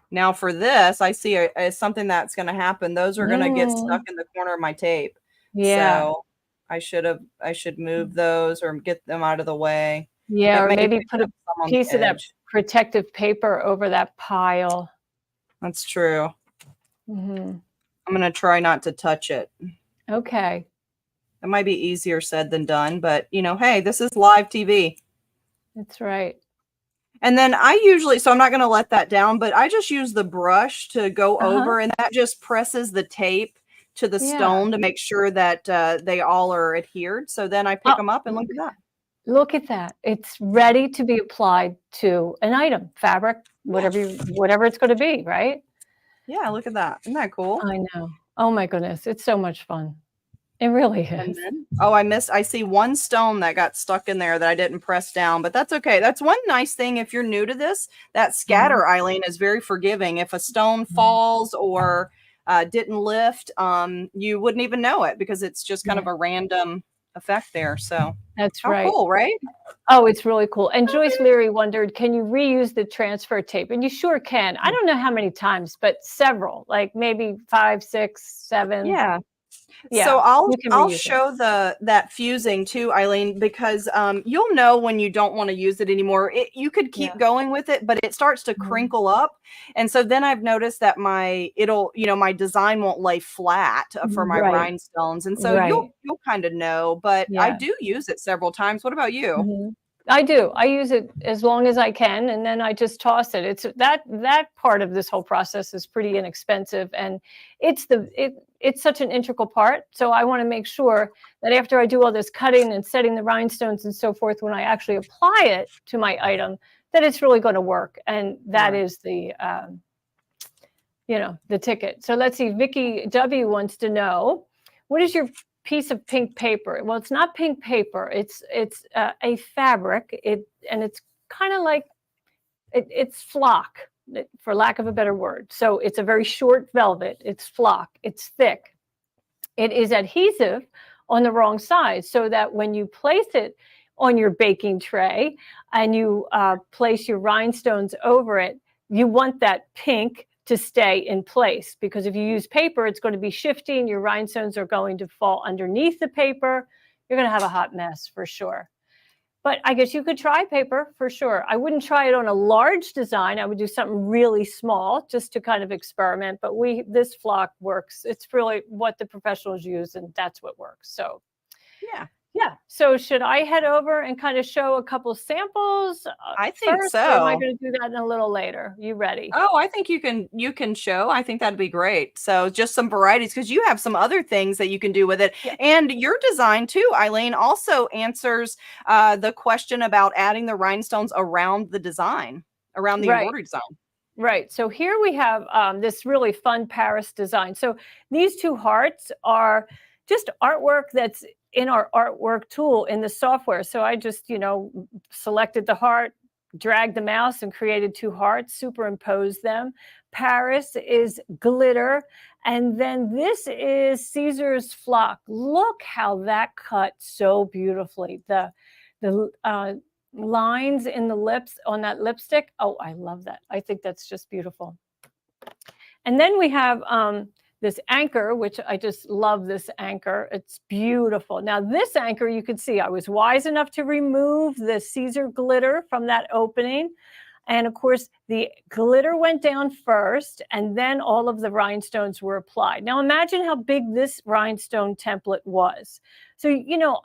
Now for this, I see something that's going to happen. Those are going to get stuck in the corner of my tape. Yeah. So I should move those or get them out of the way. Yeah, or maybe put a piece of that protective paper over that pile. That's true. I'm going to try not to touch it. Okay. It might be easier said than done, but you know, hey, this is live TV. That's right. And then I usually, so I'm not going to let that down, but I just use the brush to go over, and that just presses the tape to the stone to make sure that they all are adhered. So then I pick them up and look at that. Look at that. It's ready to be applied to an item, fabric, whatever it's going to be, right? Yeah, look at that. Isn't that cool? I know. Oh my goodness. It's so much fun. It really is. Then, I see one stone that got stuck in there that I didn't press down, but that's okay. That's one nice thing. If you're new to this, that scatter, Eileen, is very forgiving. If a stone falls or didn't lift, you wouldn't even know it because it's just kind of a random effect there. So that's right. Cool, right? Oh, it's really cool. And Joyce Leary wondered, can you reuse the transfer tape? And you sure can. I don't know how many times, but several, like maybe 5, 6, 7. Yeah. So I'll show that fusing too, Eileen, because you'll know when you don't want to use it anymore. You could keep going with it, but it starts to crinkle up. And so then I've noticed that my design won't lay flat for my rhinestones. And so you'll kind of know, but I do use it several times. What about you? I do. I use it as long as I can, and then I just toss it. It's that part of this whole process is pretty inexpensive, and it's such an integral part. So I want to make sure that after I do all this cutting and setting the rhinestones and so forth, when I actually apply it to my item, that it's really going to work. And that Right. is the the ticket. So let's see. Vicky W wants to know, what is your piece of pink paper? Well, it's not pink paper. It's a fabric. And it's kind of like it's flock, for lack of a better word. So it's a very short velvet. It's flock. It's thick. It is adhesive on the wrong side, so that when you place it on your baking tray and you place your rhinestones over it, you want that pink to stay in place, because if you use paper, it's going to be shifting. Your rhinestones are going to fall underneath the paper. You're going to have a hot mess for sure. But I guess you could try paper for sure. I wouldn't try it on a large design. I would do something really small just to kind of experiment. But this flock works. It's really what the professionals use, and that's what works. So Yeah. yeah. So should I head over and kind of show a couple samples I think first, or am I so. going to do that in a little later? You ready? Oh, I think you can show. I think that'd be great. So just some varieties, because you have some other things that you can do with it. Yeah. And your design too, Eileen, also answers the question about adding the rhinestones around the design, around the Right. embroidery design. Right. So here we have this really fun Paris design. So these two hearts are just artwork that's in our artwork tool in the software. So I just, selected the heart, dragged the mouse and created two hearts, superimposed them. Paris is glitter. And then this is Caesar's flock. Look how that cut so beautifully. The lines in the lips on that lipstick. Oh, I love that. I think that's just beautiful. And then we have this anchor, which I just love this anchor. It's beautiful. Now this anchor, you can see I was wise enough to remove the Caesar glitter from that opening. And of course, the glitter went down first, and then all of the rhinestones were applied. Now imagine how big this rhinestone template was. So,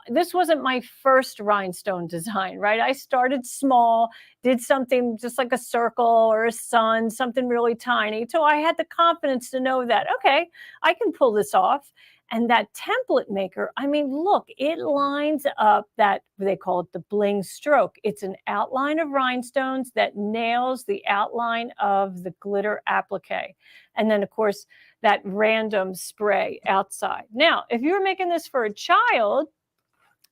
this wasn't my first rhinestone design, right? I started small, did something just like a circle or a sun, something really tiny. So I had the confidence to know that, okay, I can pull this off. And that template maker, I mean, look, it lines up that, they call it the Bling stroke. It's an outline of rhinestones that nails the outline of the glitter applique. And then, of course, that random spray outside. Now, if you're making this for a child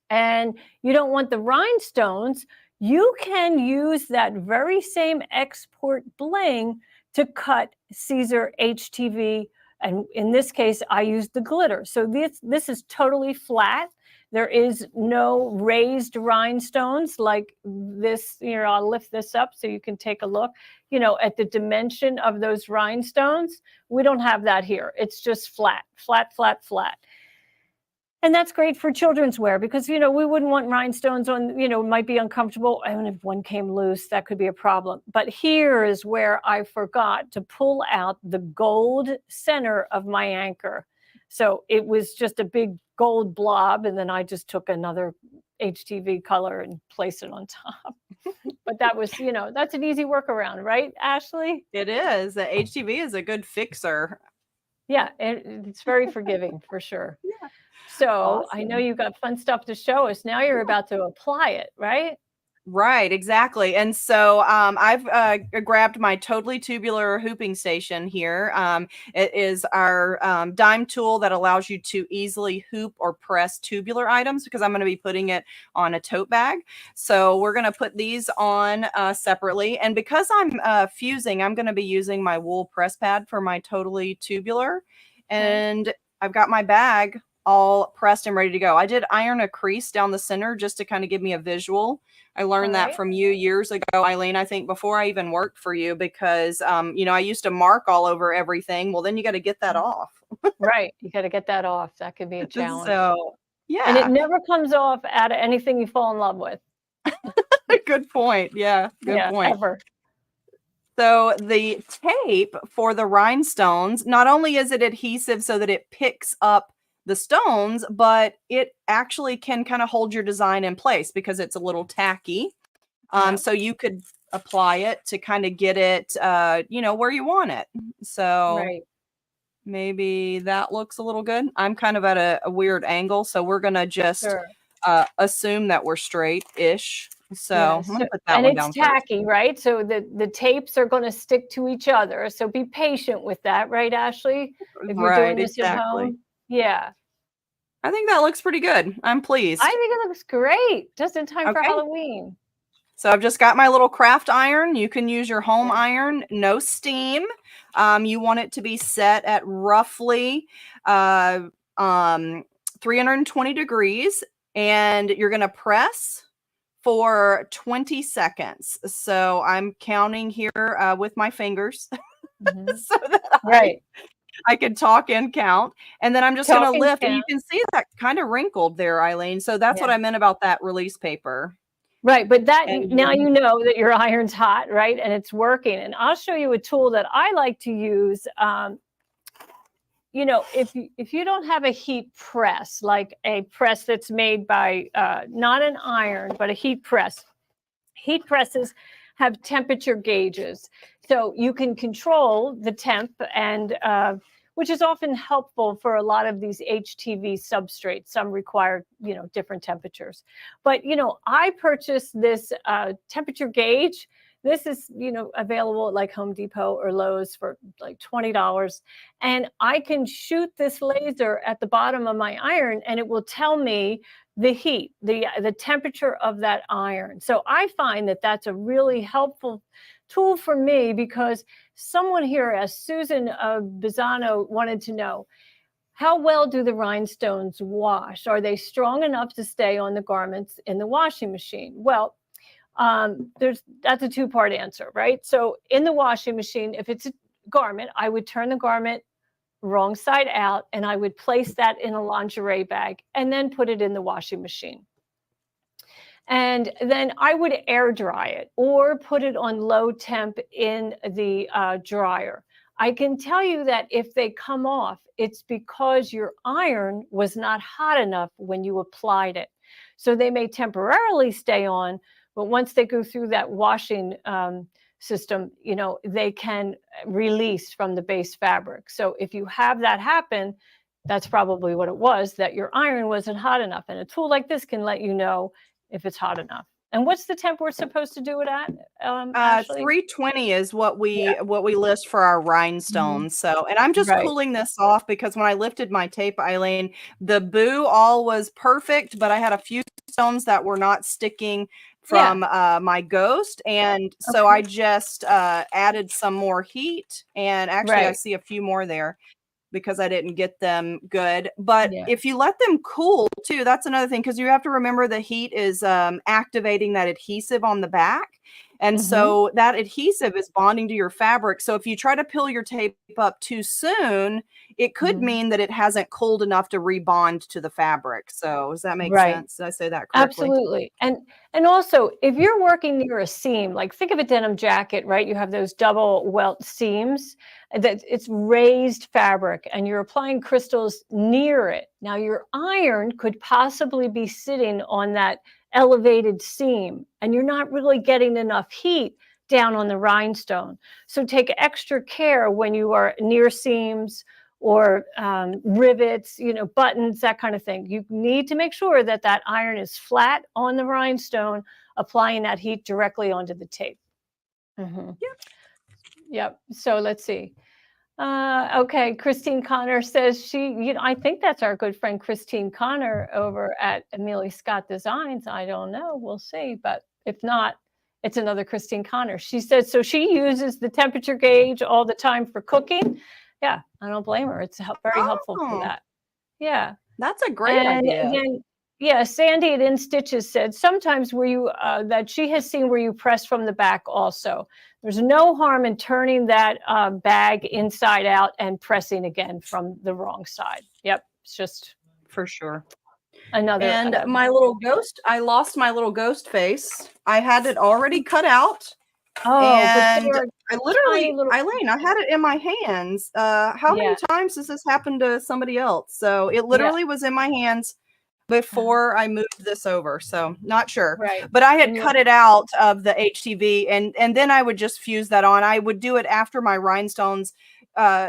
and you don't want the rhinestones, you can use that very same export bling to cut Caesar HTV. And in this case, I used the glitter. So this is totally flat. There is no raised rhinestones like this. I'll lift this up so you can take a look, at the dimension of those rhinestones. We don't have that here. It's just flat, flat, flat, flat. And that's great for children's wear, because, we wouldn't want rhinestones on, might be uncomfortable. And if one came loose, that could be a problem. But here is where I forgot to pull out the gold center of my anchor. So it was just a big gold blob. And then I just took another HTV color and placed it on top. But that was, that's an easy workaround, right, Ashely? It is. The HTV is a good fixer. Yeah, it's very forgiving for sure. Yeah. So I know Awesome. you got fun stuff to show us. Now you're about to apply it, right? Right, exactly. And so I've grabbed my totally tubular hooping station here. It is our dime tool that allows you to easily hoop or press tubular items, because I'm going to be putting it on a tote bag. So we're going to put these on separately. And because I'm fusing, I'm going to be using my wool press pad for my totally tubular. And I've got my bag all pressed and ready to go. I did iron a crease down the center just to kind of give me a visual. I learned that from you years ago, Eileen, I think before I even worked for you, because, I used to mark all over everything. Well, then you got to get that off. Right. You got to get that off. That could be a challenge. So, And it yeah. never comes off out of anything you fall in love with. Good point. Yeah. Good point. Ever. So the tape for the rhinestones, not only is it adhesive so that it picks up the stones, but it actually can kind of hold your design in place because it's a little tacky. So you could apply it to kind of get it, where you want it. So Right. maybe that looks a little good. I'm kind of at a weird angle, so we're going to just Sure. assume that we're straight-ish. So Yeah. I'm going So, to put that and one it's down first. tacky, right? So the tapes are going to stick to each other. So be patient with that, right, Ashely? If you're Right, doing this at exactly. home. Yeah. I think that looks pretty good. I'm pleased. I think it looks great. Just in time for Okay. Halloween. So I've just got my little craft iron. You can use your home Yeah. iron, no steam. You want it to be set at roughly 320 degrees, and you're going to press for 20 seconds. So I'm counting here with my fingers so that Right. I can talk and count. And then I'm just going Talk to and lift. And you count. can see that kind of wrinkled there, Eileen. So that's what Yeah. I meant about that release paper. Right, but that And now you know that your iron's hot, right? And it's working. And I'll show you a tool that I like to use. If you don't have a heat press, like a press that's made by not an iron, but a heat press. Heat presses have temperature gauges, so you can control the temp, and which is often helpful for a lot of these HTV substrates. Some require different temperatures, but I purchased this temperature gauge. This is available at like Home Depot or Lowe's for like $20, and I can shoot this laser at the bottom of my iron, and it will tell me the heat, the temperature of that iron. So I find that that's a really helpful tool for me, because someone here, as Susan Bizzano, wanted to know, how well do the rhinestones wash? Are they strong enough to stay on the garments in the washing machine? Well, that's a two-part answer, right? So in the washing machine, if it's a garment, I would turn the garment wrong side out, and I would place that in a lingerie bag and then put it in the washing machine. And then I would air dry it or put it on low temp in the dryer. I can tell you that if they come off, it's because your iron was not hot enough when you applied it. So they may temporarily stay on, but once they go through that washing system, they can release from the base fabric. So if you have that happen, that's probably what it was, that your iron wasn't hot enough. And a tool like this can let you know if it's hot enough. And what's the temp we're supposed to do it at, Ashely? 320 is what we list for our rhinestones. So, and I'm just Right. cooling this off because when I lifted my tape, Eileen, the boo all was perfect, but I had a few stones that were not sticking from my ghost, and so I just added some more heat, and actually I see a few more there because I didn't get them good. But if you let them cool too, that's another thing, because you have to remember the heat is activating that adhesive on the back. And so that adhesive is bonding to your fabric. So if you try to peel your tape up too soon, it could mean that it hasn't cooled enough to rebond to the fabric. So does that make sense? Did I say that correctly? Absolutely. And also, if you're working near a seam, like think of a denim jacket, right? You have those double welt seams, that it's raised fabric, and you're applying crystals near it. Now your iron could possibly be sitting on that elevated seam, and you're not really getting enough heat down on the rhinestone. So take extra care when you are near seams or rivets, buttons, that kind of thing. You need to make sure that that iron is flat on the rhinestone, applying that heat directly onto the tape. Yep. So let's see. Okay, Christine Connor says I think that's our good friend Christine Connor over at Amelia Scott Designs. I don't know. We'll see. But if not, it's another Christine Connor. She says, so she uses the temperature gauge all the time for cooking. Yeah, I don't blame her. It's very helpful for that. Yeah. That's a great idea. Then, Sandy at In Stitches said sometimes that she has seen where you press from the back also. There's no harm in turning that bag inside out and pressing again from the wrong side. Yep, it's just for sure. Another my little ghost, I lost my little ghost face. I had it already cut out. Oh, and I literally, Eileen, I had it in my hands. How many times has this happened to somebody else? So it literally was in my hands before I moved this over, so not sure. Right. But I had And cut it out of the HTV, and then I would just fuse that on. I would do it after my rhinestones,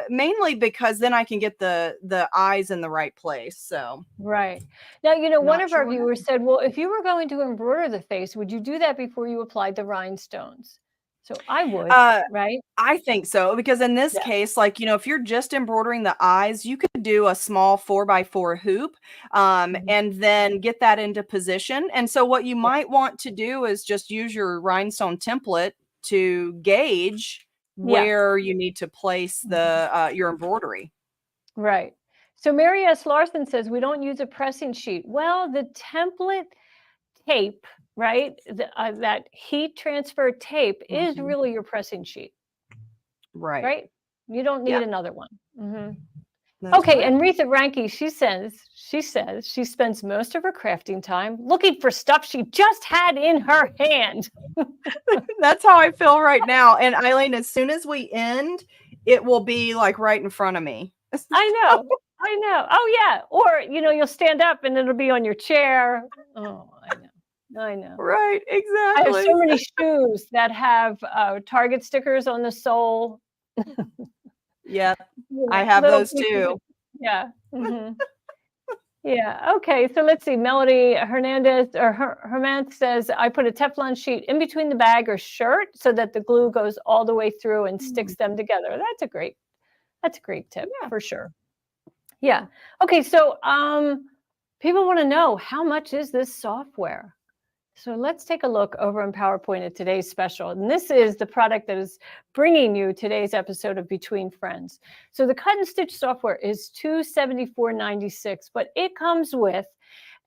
mainly because then I can get the eyes in the right place. So right. Now, one not of our sure what viewers said, well, if you were going to embroider the face, would you do that before you applied the rhinestones? So I would, happened. right? I think so, because in this Yeah. case, like, if you're just embroidering the eyes, you could do a small 4x4 hoop, Mhm. and then get that into position. And so what you Yeah. might want to do is just use your rhinestone template to gauge Yeah. where you need to place Mhm. your embroidery. Right. So Mary S. Larson says we don't use a pressing sheet. Well, the template tape, right? That heat transfer tape is Mhm. really your pressing sheet, Right. right? You don't need Yeah, another one. that's Okay, correct. and Retha Ranke, she says she spends most of her crafting time looking for stuff she just had in her hand. That's how I feel right now. And Eileen, as soon as we end, it will be like right in front of me. I know, I know. Oh yeah, or you'll stand up and it'll be on your chair. Oh, I know. Right, I have exactly. so many shoes that have Target stickers on the sole. Yeah, I have Little those pieces of, too. yeah. Yeah. Okay. So let's see. Melody Hernandez or Herman says, I put a Teflon sheet in between the bag or shirt so that the glue goes all the way through and sticks them together. That's a great tip Yeah, for sure. Yeah. Okay. So people want to know, how much is this software? So let's take a look over in PowerPoint at today's special. And this is the product that is bringing you today's episode of Between Friends. So the cut and stitch software is $274.96, but it comes with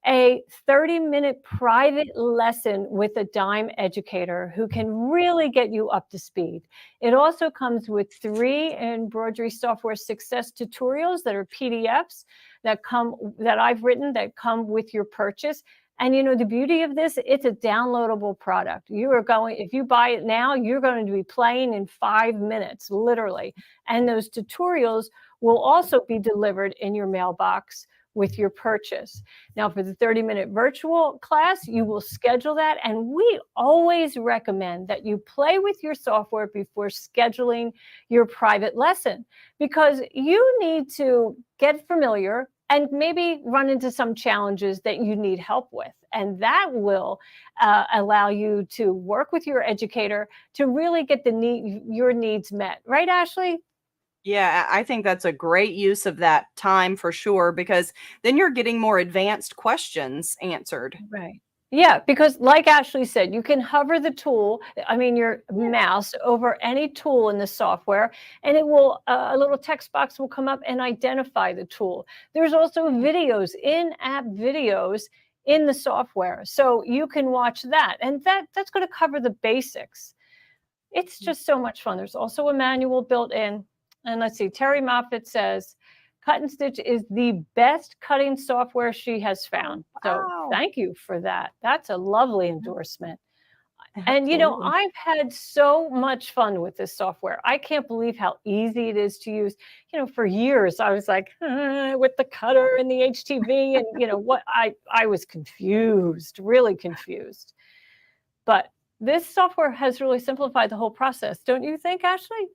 a 30-minute private lesson with a dime educator who can really get you up to speed. It also comes with 3 embroidery software success tutorials that are PDFs that I've written that come with your purchase. And the beauty of this, it's a downloadable product. If you buy it now, you're going to be playing in 5 minutes, literally. And those tutorials will also be delivered in your mailbox with your purchase. Now, for the 30-minute virtual class, you will schedule that. And we always recommend that you play with your software before scheduling your private lesson, because you need to get familiar and maybe run into some challenges that you need help with. And that will allow you to work with your educator to really get your needs met. Right, Ashely? yeah, I think that's a great use of that time for sure, because then you're getting more advanced questions answered. Right. Yeah, because like Ashely said, you can hover your Yeah. mouse over any tool in the software, and it will, a little text box will come up and identify the tool. There's also videos, in-app videos in the software. So you can watch that, and that's going to cover the basics. It's just so much fun. There's also a manual built in. And let's see, Terry Moffat says, Cut and Stitch is the best cutting software she has found. So Wow. thank you for that. That's a lovely endorsement. And Absolutely. I've had so much fun with this software. I can't believe how easy it is to use. For years I was like, with the cutter and the HTV, and what I was confused, really confused. But this software has really simplified the whole process. Don't you think, Ashely?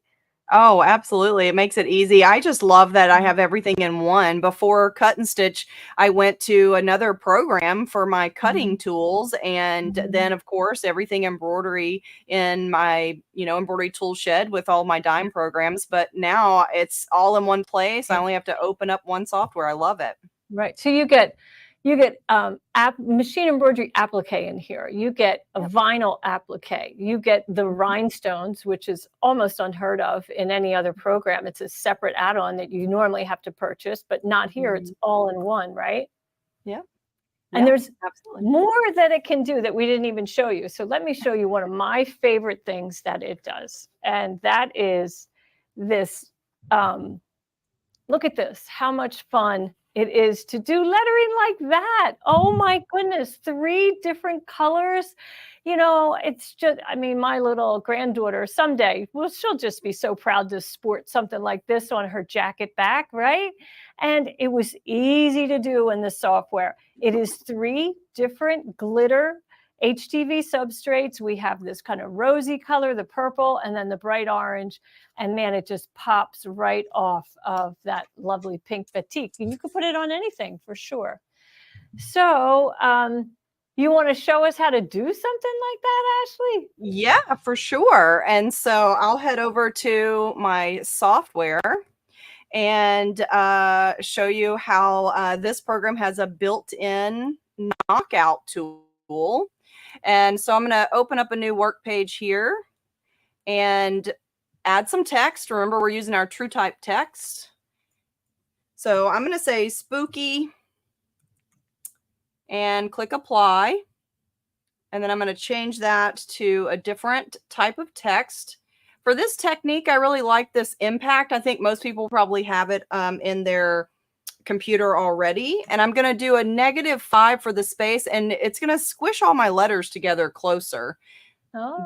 Oh, absolutely. It makes it easy. I just love that I have everything in one. Before Cut and Stitch, I went to another program for my cutting Mhm. tools. And Mhm. then, of course, everything embroidery in my, embroidery tool shed with all my Yeah. dime programs. But now it's all in one place. I Yeah. only have to open up one software. I love it. Right. So you get machine embroidery applique in here. You get a Yep. vinyl applique. You get the Mhm. rhinestones, which is almost unheard of in any other program. It's a separate add-on that you normally have to purchase, but not here. It's Mhm. all in one, right? Yeah. And Yeah. there's Absolutely. more that it can do that we didn't even show you. So let me show you one of my favorite things that it does. And that is this. Look at this, how much fun it is to do lettering like that. Oh my goodness, 3 different colors. You know, it's just, I mean, my little granddaughter someday, well, she'll just be so proud to sport something like this on her jacket back, right? And it was easy to do in the software. It is 3 different glitter HTV substrates. We have this kind of rosy color, the purple, and then the bright orange. And man, it just pops right off of that lovely pink batik. And you could put it on anything for sure. So you want to show us how to do something like that, Ashely? Yeah, for sure. And so I'll head over to my software and show you how this program has a built-in knockout tool. And so I'm going to open up a new work page here and add some text. Remember, we're using our TrueType text. So I'm going to say spooky and click apply. And then I'm going to change that to a different type of text. For this technique, I really like this impact. I think most people probably have it in their computer already. And I'm going to do a -5 for the space, and it's going to squish all my letters together closer,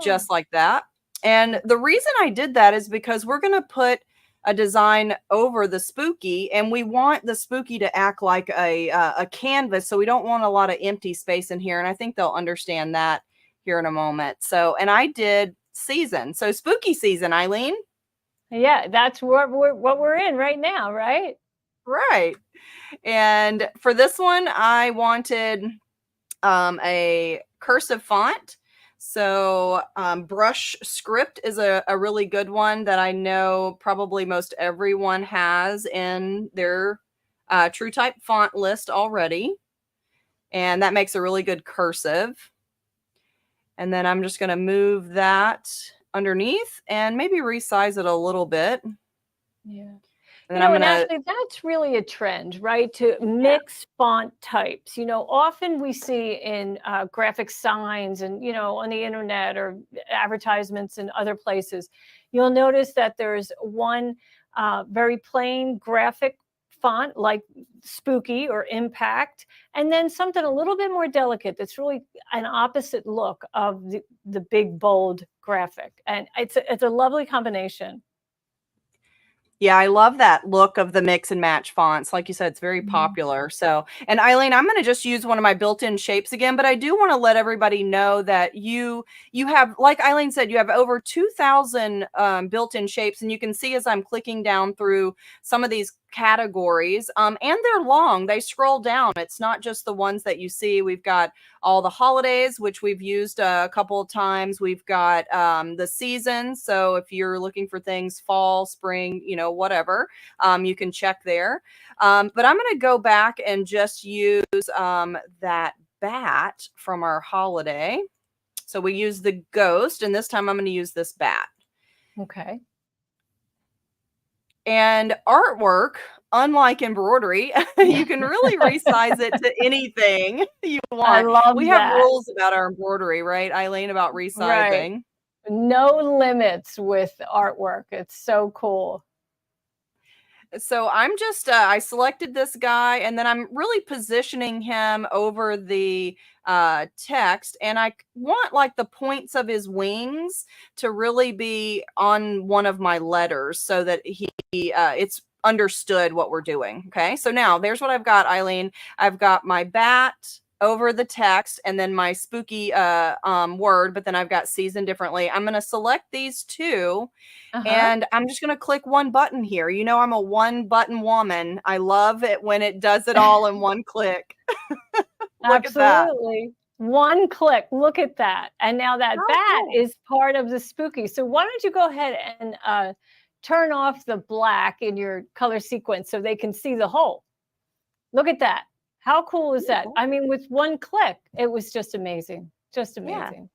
just like that. And the reason I did that is because we're going to put a design over the spooky, and we want the spooky to act like a canvas. So we don't want a lot of empty space in here. And I think they'll understand that here in a moment. So, and I did season. So spooky season, Eileen. Yeah, that's what we're in right now, right? Right. And for this one, I wanted a cursive font. So brush script is a really good one that I know probably most everyone has in their TrueType font list already. And that makes a really good cursive. And then I'm just going to move that underneath and maybe resize it a little bit. Yeah. And And actually, that's really a trend, right? To mix font types. You know, often we see in graphic signs and, you know, on the internet or advertisements in other places, you'll notice that there's one very plain graphic font like spooky or impact, and then something a little bit more delicate that's really an opposite look of the big, bold graphic. And it's a lovely combination. Yeah, I love that look of the mix and match fonts. Like you said, it's very popular. So, and Eileen, I'm going to just use one of my built-in shapes again, but I do want to let everybody know that you have, like Eileen said, you have over 2,000 built-in shapes, and you can see as I'm clicking down through some of these categories, and they're long. They scroll down. It's not just the ones that you see. We've got all the holidays, which we've used a couple of times. We've got the seasons. So if you're looking for things fall, spring, you know, whatever, you can check there. But I'm going to go back and just use that bat from our holiday. So we use the ghost, and this time I'm going to use this bat. Okay. And artwork, unlike embroidery, you can really resize it to anything you want. I love we that. have rules about our embroidery, right, Eileen, about resizing. Right. No limits with artwork. It's so cool. So I'm just, I selected this guy, and then I'm really positioning him over the text, and I want like the points of his wings to really be on one of my letters so that it's understood what we're doing. Okay, so now there's what I've got, Eileen. I've got my bat over the text, and then my spooky word, but then I've got season differently. I'm going to select these two, and I'm just going to click one button here. You know, I'm a one button woman. I love it when it does it all in one click. Look Absolutely. at that. One click. Look at that. And now that bat is part of the spooky. So why don't you go ahead and turn off the black in your color sequence so they can see the whole. Look at that. How cool is that? I mean, with one click, it was just amazing. Just amazing.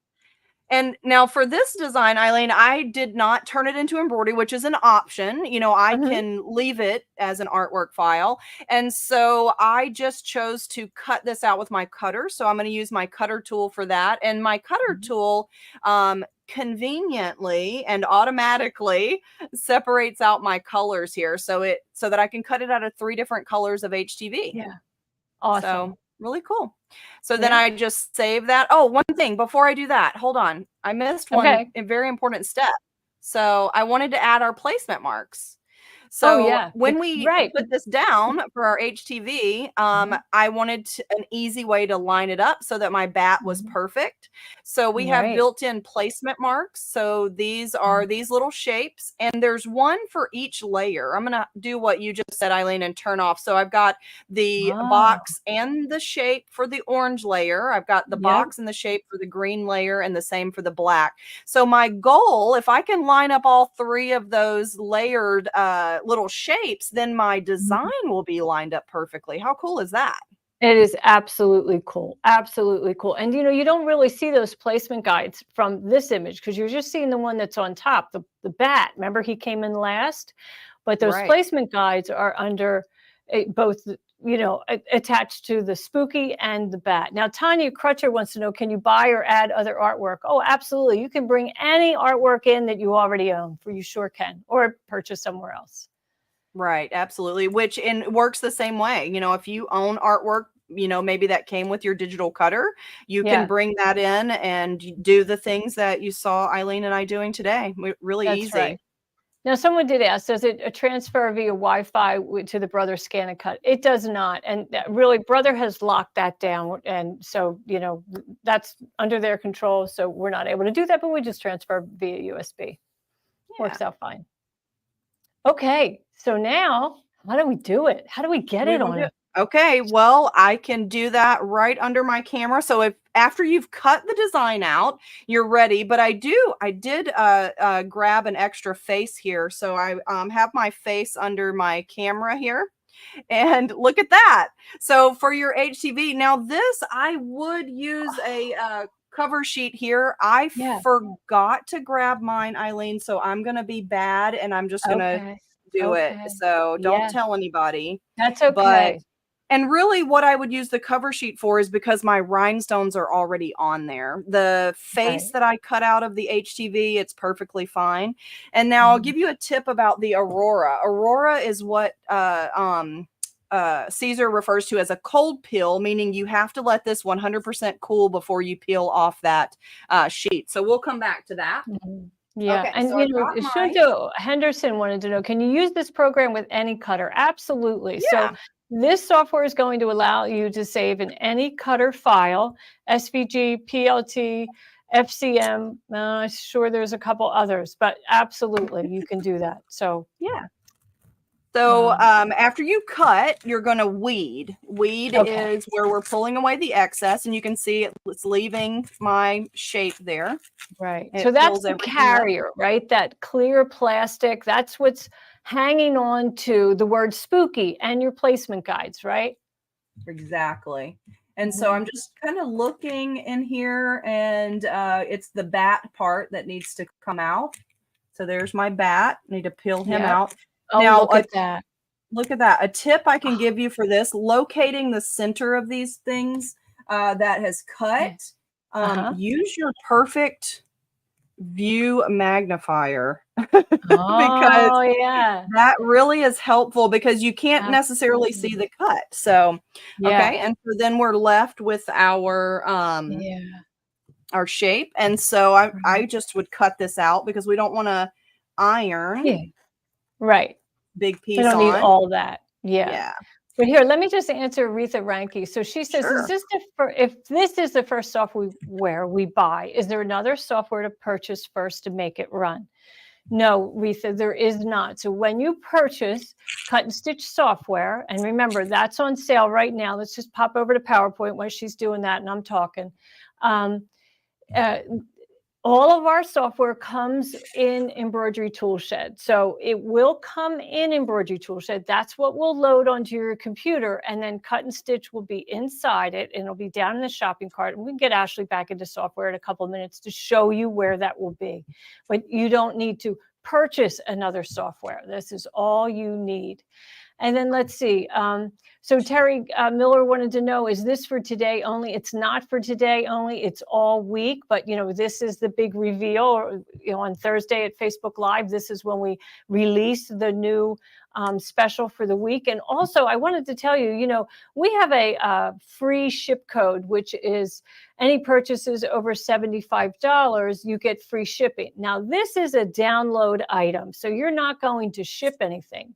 And now for this design, Eileen, I did not turn it into embroidery, which is an option. You know, I can leave it as an artwork file. And so I just chose to cut this out with my cutter. So I'm going to use my cutter tool for that. And my cutter tool conveniently and automatically separates out my colors here, so that I can cut it out of 3 different colors of HTV. Yeah. Awesome. So really cool. So then Yeah. I just save that. Oh, one thing before I do that, hold on. I missed one Okay. very important step. So I wanted to add our placement marks. Oh, So yeah. when we Right. put this down for our HTV, Mhm. I wanted an easy way to line it up so that my bat was Mhm. perfect. So we have Right. built-in placement marks. So these are these little shapes, and there's one for each layer. I'm gonna do what you just said, Eileen, and turn off. So I've got the Oh, box and the shape for the orange layer. I've got the yep. box and the shape for the green layer, and the same for the black. So my goal, if I can line up all 3 of those layered little shapes, then my design will be lined up perfectly. How cool is that? It is absolutely cool. Absolutely cool. And you don't really see those placement guides from this image because you're just seeing the one that's on top, the bat. Remember, he came in last, but those Right. placement guides are under both, attached to the spooky and the bat. Now, Tanya Crutcher wants to know, can you buy or add other artwork? Oh, absolutely. You can bring any artwork in that you already own, for you sure can, or purchase somewhere else. Right, absolutely. Which works the same way. If you own artwork, maybe that came with your digital cutter, you can Yeah, bring that in and do the things that you saw Eileen and I doing today. Really that's right. easy. Now, someone did ask, does it transfer via Wi-Fi to the Brother Scan and Cut? It does not. And really, Brother has locked that down. And so, that's under their control. So we're not able to do that, but we just transfer via USB. Yeah. Works out fine. Okay. So now, how do we do it? How do we get We it will on do it? Okay, well, I can do that right under my camera. So if after you've cut the design out, you're ready. But I did grab an extra face here. So I have my face under my camera here. And look at that. So for your HTV, now this, I would use a cover sheet here. I Yeah. forgot to grab mine, Eileen. So I'm going to be bad and I'm just going to Okay. do it. Okay. So don't Yeah. tell anybody. That's But okay. and really what I would use the cover sheet for is because my rhinestones are already on there. The face Right. that I cut out of the HTV, it's perfectly fine. And now I'll give you a tip about the Aurora. Aurora is what Caesar refers to as a cold peel, meaning you have to let this 100% cool before you peel off that sheet. So we'll come back to that. Mhm. Yeah, Okay, and so I've got mine. Shujo Henderson wanted to know, can you use this program with any cutter? Absolutely. So Yeah. this software is going to allow you to save in any cutter file, SVG, PLT, FCM. Sure, there's a couple others, but absolutely you can do that. So Yeah. So after you cut, you're going to weed. Weed okay. is where we're pulling away the excess, and you can see it's leaving my shape there. Right. It So that's pulls the everything up. carrier, right? That clear plastic. That's what's hanging on to the word spooky and your placement guides, right? Exactly. And so I'm just kind of looking in here, and it's the bat part that needs to come out. So there's my bat. I need to peel him Yep. out. Oh, Now, look at that. look at that. A tip I can give you for this, locating the center of these things that has cut, use your perfect view magnifier because Oh, yeah. that really is helpful because you can't necessarily see Absolutely. the cut. So, Yeah. okay. And so then we're left with Yeah. our shape. And so I Right. just would cut this out because we don't want to iron Yeah. Right. big We piece don't need on. all that. Yeah. Yeah, But here, let me just answer Aretha Ranke. So she says, sure. if this is the first software we buy, is there another software to purchase first to make it run? No, Retha, there is not. So when you purchase Cut and Stitch software, and remember, that's on sale right now. Let's just pop over to PowerPoint while she's doing that and I'm talking. Um, uh, all of our software comes in Embroidery Toolshed. So it will come in Embroidery Toolshed. That's what will load onto your computer. And then Cut and Stitch will be inside it. And it'll be down in the shopping cart. And we can get Ashely back into software in a couple of minutes to show you where that will be. But you don't need to purchase another software. This is all you need. And then let's see. So Terry Miller wanted to know, is this for today only? It's not for today only. It's all week. But, this is the big reveal, on Thursday at Facebook Live. This is when we release the new special for the week. And also, I wanted to tell you, we have a free ship code, which is any purchases over $75, you get free shipping. Now, this is a download item, so you're not going to ship anything,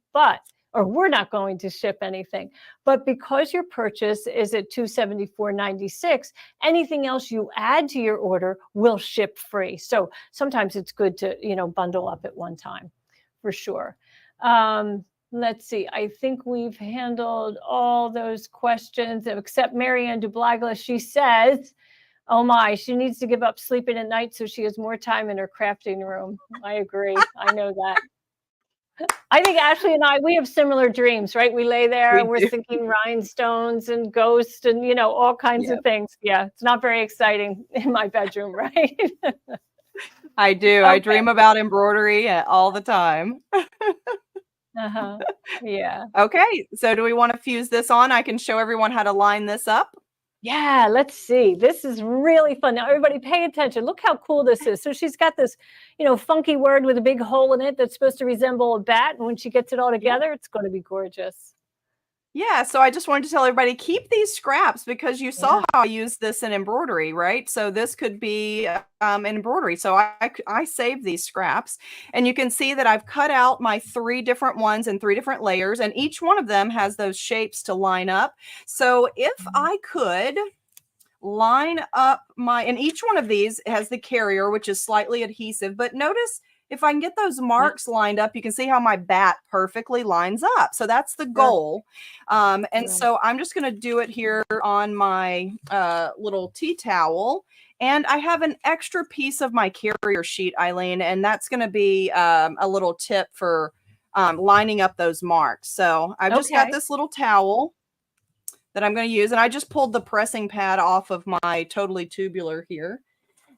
or we're not going to ship anything. But because your purchase is at $274.96, anything else you add to your order will ship free. So sometimes it's good to, bundle up at one time, for sure. Let's see. I think we've handled all those questions, except Marianne Dublagla. She says, oh my, she needs to give up sleeping at night so she has more time in her crafting room. I agree. I know that. I think Ashely and I, we have similar dreams, right? We lay there and we're thinking rhinestones and ghosts and, all kinds of things. Yeah, it's not very exciting in my bedroom, right? I do. Okay. I dream about embroidery all the time. Yeah. Okay, so do we want to fuse this on? I can show everyone how to line this up. Yeah, let's see. This is really fun. Now, everybody pay attention. Look how cool this is. So she's got this, funky word with a big hole in it that's supposed to resemble a bat. And when she gets it all together, it's going to be gorgeous. Yeah, so I just wanted to tell everybody, keep these scraps because you saw how I use this in embroidery, right? So this could be embroidery. So I saved these scraps, and you can see that I've cut out my 3 different ones in 3 different layers, and each one of them has those shapes to line up. So if I could line up and each one of these has the carrier, which is slightly adhesive, but notice if I can get those marks lined up, you can see how my bat perfectly lines up. So that's the goal. So I'm just going to do it here on my little tea towel. And I have an extra piece of my carrier sheet, Eileen, and that's going to be a little tip for lining up those marks. So I've just got this little towel that I'm going to use, and I just pulled the pressing pad off of my Totally Tubular here.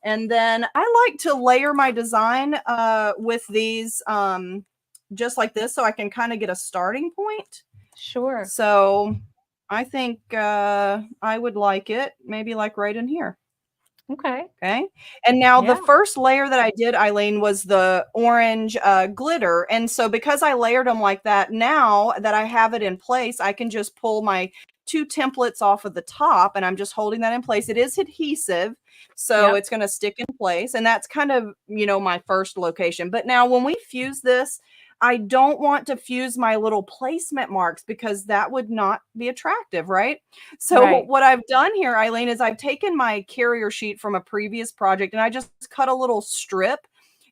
And then I like to layer my design with these just like this, so I can kind of get a starting point. Sure. So I think I would like it maybe like right in here. Okay. And now the first layer that I did, Eileen, was the orange glitter. And so because I layered them like that, now that I have it in place, I can just pull my 2 templates off of the top, and I'm just holding that in place. It is adhesive, so it's going to stick in place. And that's kind of, my first location. But now when we fuse this, I don't want to fuse my little placement marks because that would not be attractive, right? So what I've done here, Eileen, is I've taken my carrier sheet from a previous project and I just cut a little strip,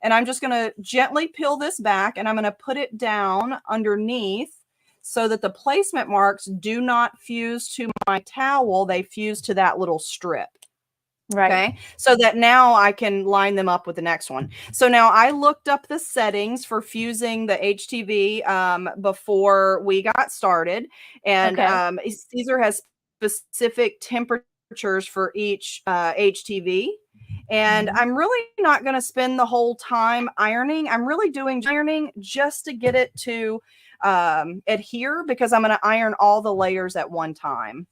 and I'm just going to gently peel this back, and I'm going to put it down underneath so that the placement marks do not fuse to my towel. They fuse to that little strip. Right. Okay. So that now I can line them up with the next one. So now I looked up the settings for fusing the HTV before we got started. And Caesar has specific temperatures for each HTV. And I'm really not going to spend the whole time ironing. I'm really doing ironing just to get it to adhere, because I'm going to iron all the layers at one time.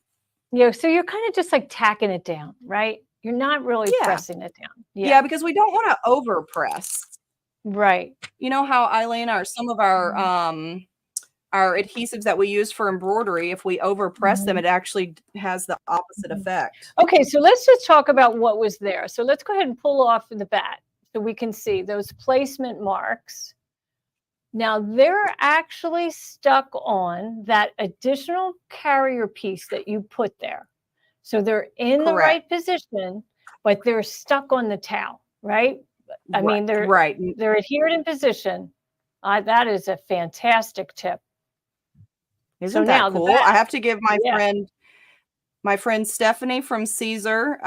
Yeah. So you're kind of just like tacking it down, right? You're not really pressing it down. Yeah, because we don't want to over press. Right. You know how, Eileen, some of our adhesives that we use for embroidery, if we over press them, it actually has the opposite effect. Okay, so let's just talk about what was there. So let's go ahead and pull off the bat so we can see those placement marks. Now they're actually stuck on that additional carrier piece that you put there. So they're in the right position, but they're stuck on the towel, right? I mean, they're adhered in position. That is a fantastic tip. Isn't that cool? I have to give my friend Stephanie from Caesar.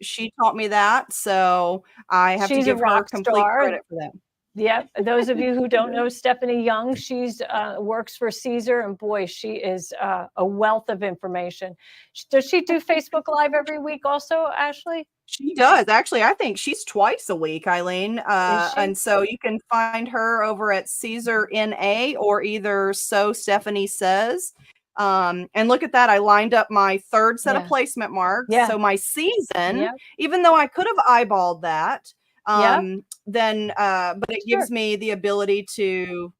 She taught me that, so I have to give her complete credit for that. Yep. Those of you who don't know Stephanie Young, she's works for Caesar, and boy, she is a wealth of information. Does she do Facebook Live every week also, Ashely? She does. Actually, I think she's twice a week, Eileen. Is she? And so you can find her over at Caesar NA or either So Stephanie Says. And look at that. I lined up my third set of Yeah. placement marks. Yeah. So my season, Yep. even though I could have eyeballed that, Yep. then but it Sure. gives me the ability to.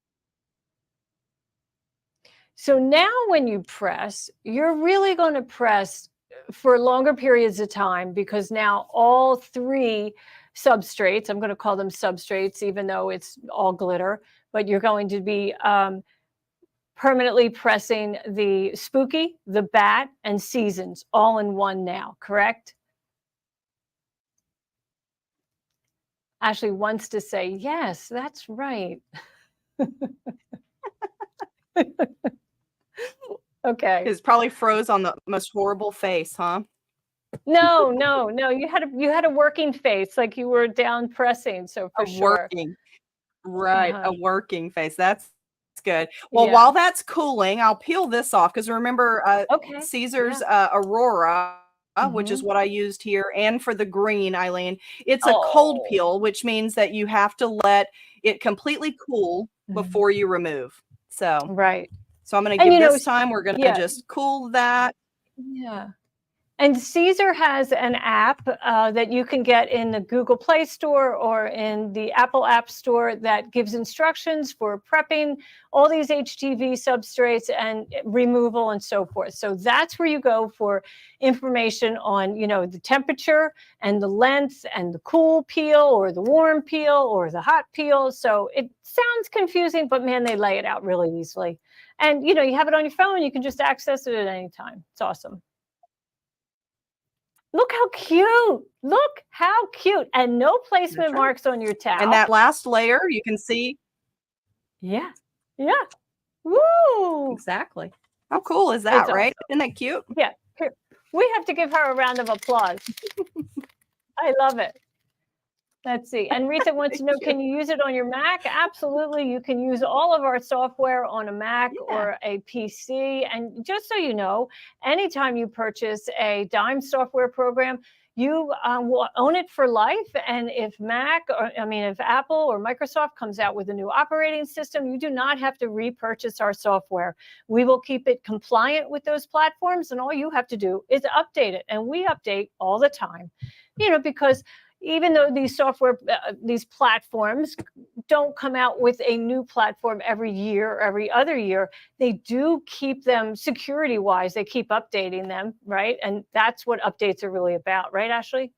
So now when you press, you're really going to press for longer periods of time, because now all three substrates, I'm going to call them substrates, even though it's all glitter, but you're going to be permanently pressing the Spooky, the Bat, and Seasons all in one now, correct? Ashely wants to say, yes, that's right. Okay. It's probably froze on the most horrible face, huh? No, no, no. You had a working face, like you were down pressing. So for A sure. working, right, a working face. That's good. Well, Yeah. while that's cooling, I'll peel this off because remember, Okay. Caesar's Yeah. Aurora, which is Mhm. what I used here, and for the green, Eileen, it's a cold Oh. peel, which means that you have to let it completely cool Mhm. before you remove. So Right. I'm going to And give you know, this time. We're going to yeah, just cool that. yeah. And Caesar has an app that you can get in the Google Play Store or in the Apple App Store that gives instructions for prepping all these HTV substrates and removal and so forth. So that's where you go for information on, you know, the temperature and the length and the cool peel or the warm peel or the hot peel. So it sounds confusing, but man, they lay it out really easily. And, you know, you have it on your phone, you can just access it at any time. It's awesome. Look how cute. Look how cute. And no placement Right. marks on your towel. And that last layer, you can see. Yeah. Yeah. Woo. Exactly. How cool is It's that, right? awesome. Isn't that cute? Yeah. Here. We have to give her a round of applause. I love it. Let's see. And Rita wants to know, can you use it on your Mac? Absolutely. You can use all of our software on a Mac or a PC. And just so you know, anytime you purchase a Dime software program, you will own it for life. And if if Apple or Microsoft comes out with a new operating system, you do not have to repurchase our software. We will keep it compliant with those platforms. And all you have to do is update it. And we update all the time, you know, because even though these platforms don't come out with a new platform every year or every other year, they do keep them security wise. They keep updating them, right? And that's what updates are really about, right, Ashely?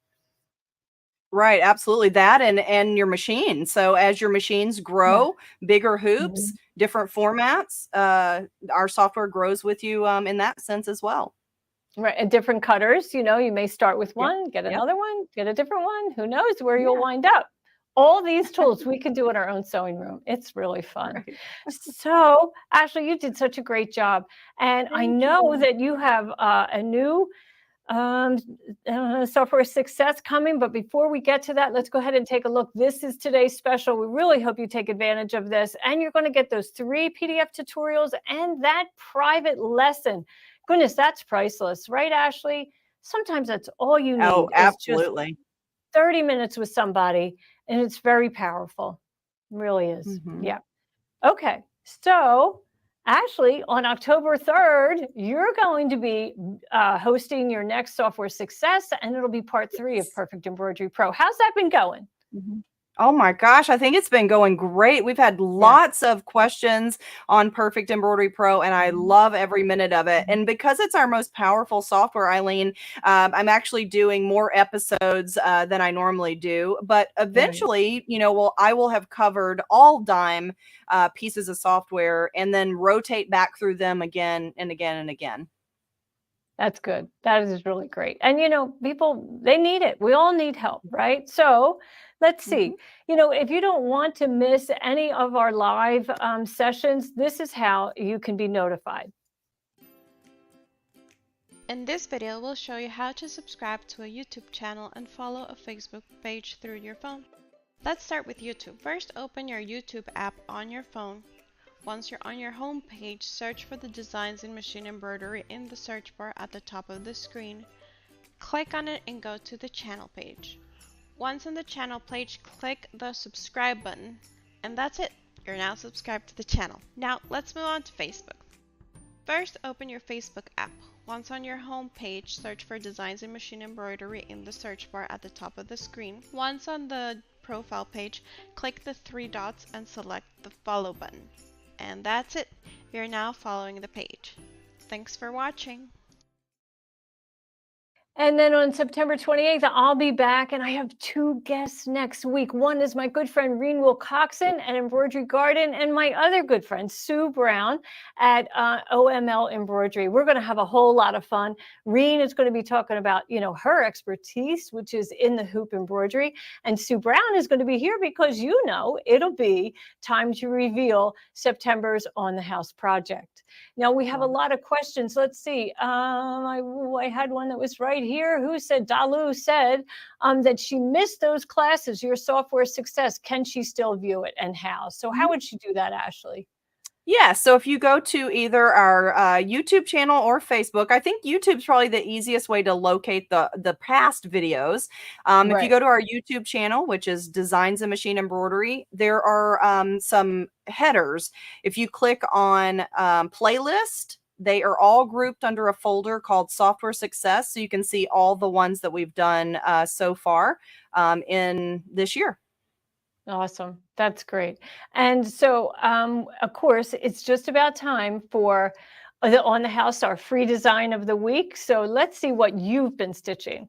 Right, absolutely. That and your machine. So as your machines grow, bigger hoops, different formats, our software grows with you in that sense as well. Right, and different cutters, you know, you may start with Yep. one, get another one, get a different one. Who knows where you'll wind up? All these tools we can do in our own sewing room. It's really fun. Right. So, Ashely, you did such a great job. And I Thank know you. that you have a new software success coming. But before we get to that, let's go ahead and take a look. This is today's special. We really hope you take advantage of this. And you're going to get those 3 PDF tutorials and that private lesson. Goodness, that's priceless, right, Ashely? Sometimes that's all you need. Oh, Is just absolutely. 30 minutes with somebody, and it's very powerful. It really is. Yeah. Okay. So, Ashely, on October 3rd, you're going to be hosting your next software success, and it'll be part 3 of Perfect Embroidery Pro. How's that been going? Oh my gosh, I think it's been going great. We've had lots of questions on Perfect Embroidery Pro, and I love every minute of it. And because it's our most powerful software, Eileen, I'm actually doing more episodes than I normally do. But eventually, you know, I will have covered all Dime pieces of software and then rotate back through them again and again and again. That's good. That is really great. And, you know, people, they need it. We all need help, right? So let's see. You know, if you don't want to miss any of our live sessions, this is how you can be notified. In this video, we'll show you how to subscribe to a YouTube channel and follow a Facebook page through your phone. Let's start with YouTube. First, open your YouTube app on your phone. Once you're on your home page, search for the Designs in Machine Embroidery in the search bar at the top of the screen. click on it and go to the channel page. Once on the channel page, click the subscribe button, and that's it. You're now subscribed to the channel. Now let's move on to Facebook. First, open your Facebook app. Once on your home page, search for Designs in Machine Embroidery in the search bar at the top of the screen. Once on the profile page, click the three dots and select the follow button. And that's it. You're now following the page. Thanks for watching. And then on September 28th, I'll be back, and I have two guests next week. One is my good friend, Rhinestone Appliqué at Embroidery Garden, and my other good friend, Sue Brown at OML Embroidery. We're going to have a whole lot of fun. Reen is going to be talking about, her expertise, which is in the hoop embroidery. And Sue Brown is going to be here because, it'll be time to reveal September's On the House project. Now, we have a lot of questions. Let's see. I had one that was right here. Who said, Dalu said that she missed those classes, your software success. Can she still view it, and how? So how would she do that, Ashely? Yeah, so if you go to either our YouTube channel or Facebook, I think YouTube's probably the easiest way to locate the past videos. If you go to our YouTube channel, which is Designs in Machine Embroidery, there are some headers. If you click on playlist, they are all grouped under a folder called Software Success, so you can see all the ones that we've done so far in this year. Awesome. That's great. And so, of course, it's just about time for the On the House, our free design of the week. So let's see what you've been stitching.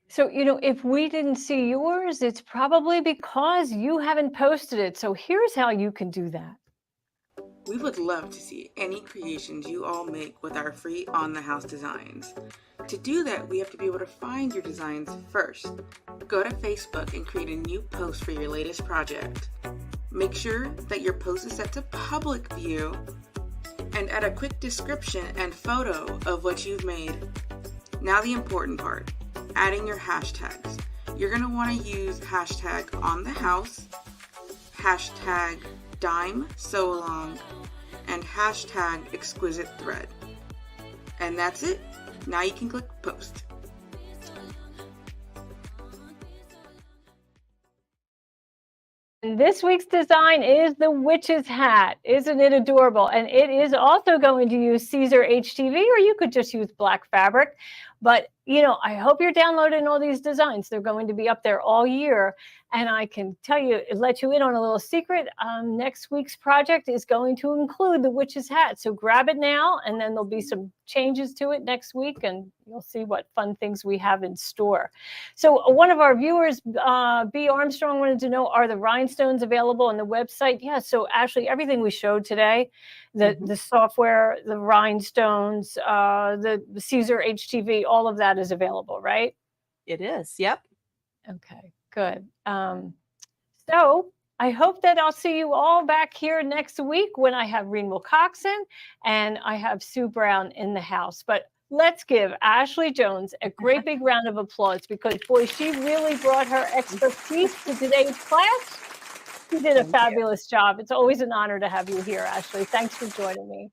So, if we didn't see yours, it's probably because you haven't posted it. So here's how you can do that. We would love to see any creations you all make with our free On the House designs. To do that, we have to be able to find your designs first. Go to Facebook and create a new post for your latest project. Make sure that your post is set to public view and add a quick description and photo of what you've made. Now the important part. Adding your hashtags. You're going to want to use hashtag on the house, hashtag dime sew along, and hashtag exquisite thread. And that's it. Now you can click post. And this week's design is the witch's hat. Isn't it adorable? And it is also going to use Caesar HTV, or you could just use black fabric. But, I hope you're downloading all these designs. They're going to be up there all year. And I can tell you, let you in on a little secret. Next week's project is going to include the witch's hat. So grab it now, and then there'll be some changes to it next week, and you'll see what fun things we have in store. So one of our viewers, B. Armstrong, wanted to know, are the rhinestones available on the website? Yeah, so Ashely, everything we showed today, the software, the rhinestones, the Caesar HTV, all of that is available, right? It is, yep. Okay, good. So I hope that I'll see you all back here next week when I have Rhinestone Appliqué and I have Sue Brown in the house. But let's give Ashely Jones a great big round of applause, because, boy, she really brought her expertise to today's class. She did a fabulous job. It's always an honor to have you here, Ashely. Thanks for joining me.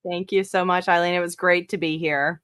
Thank you so much, Eileen. It was great to be here.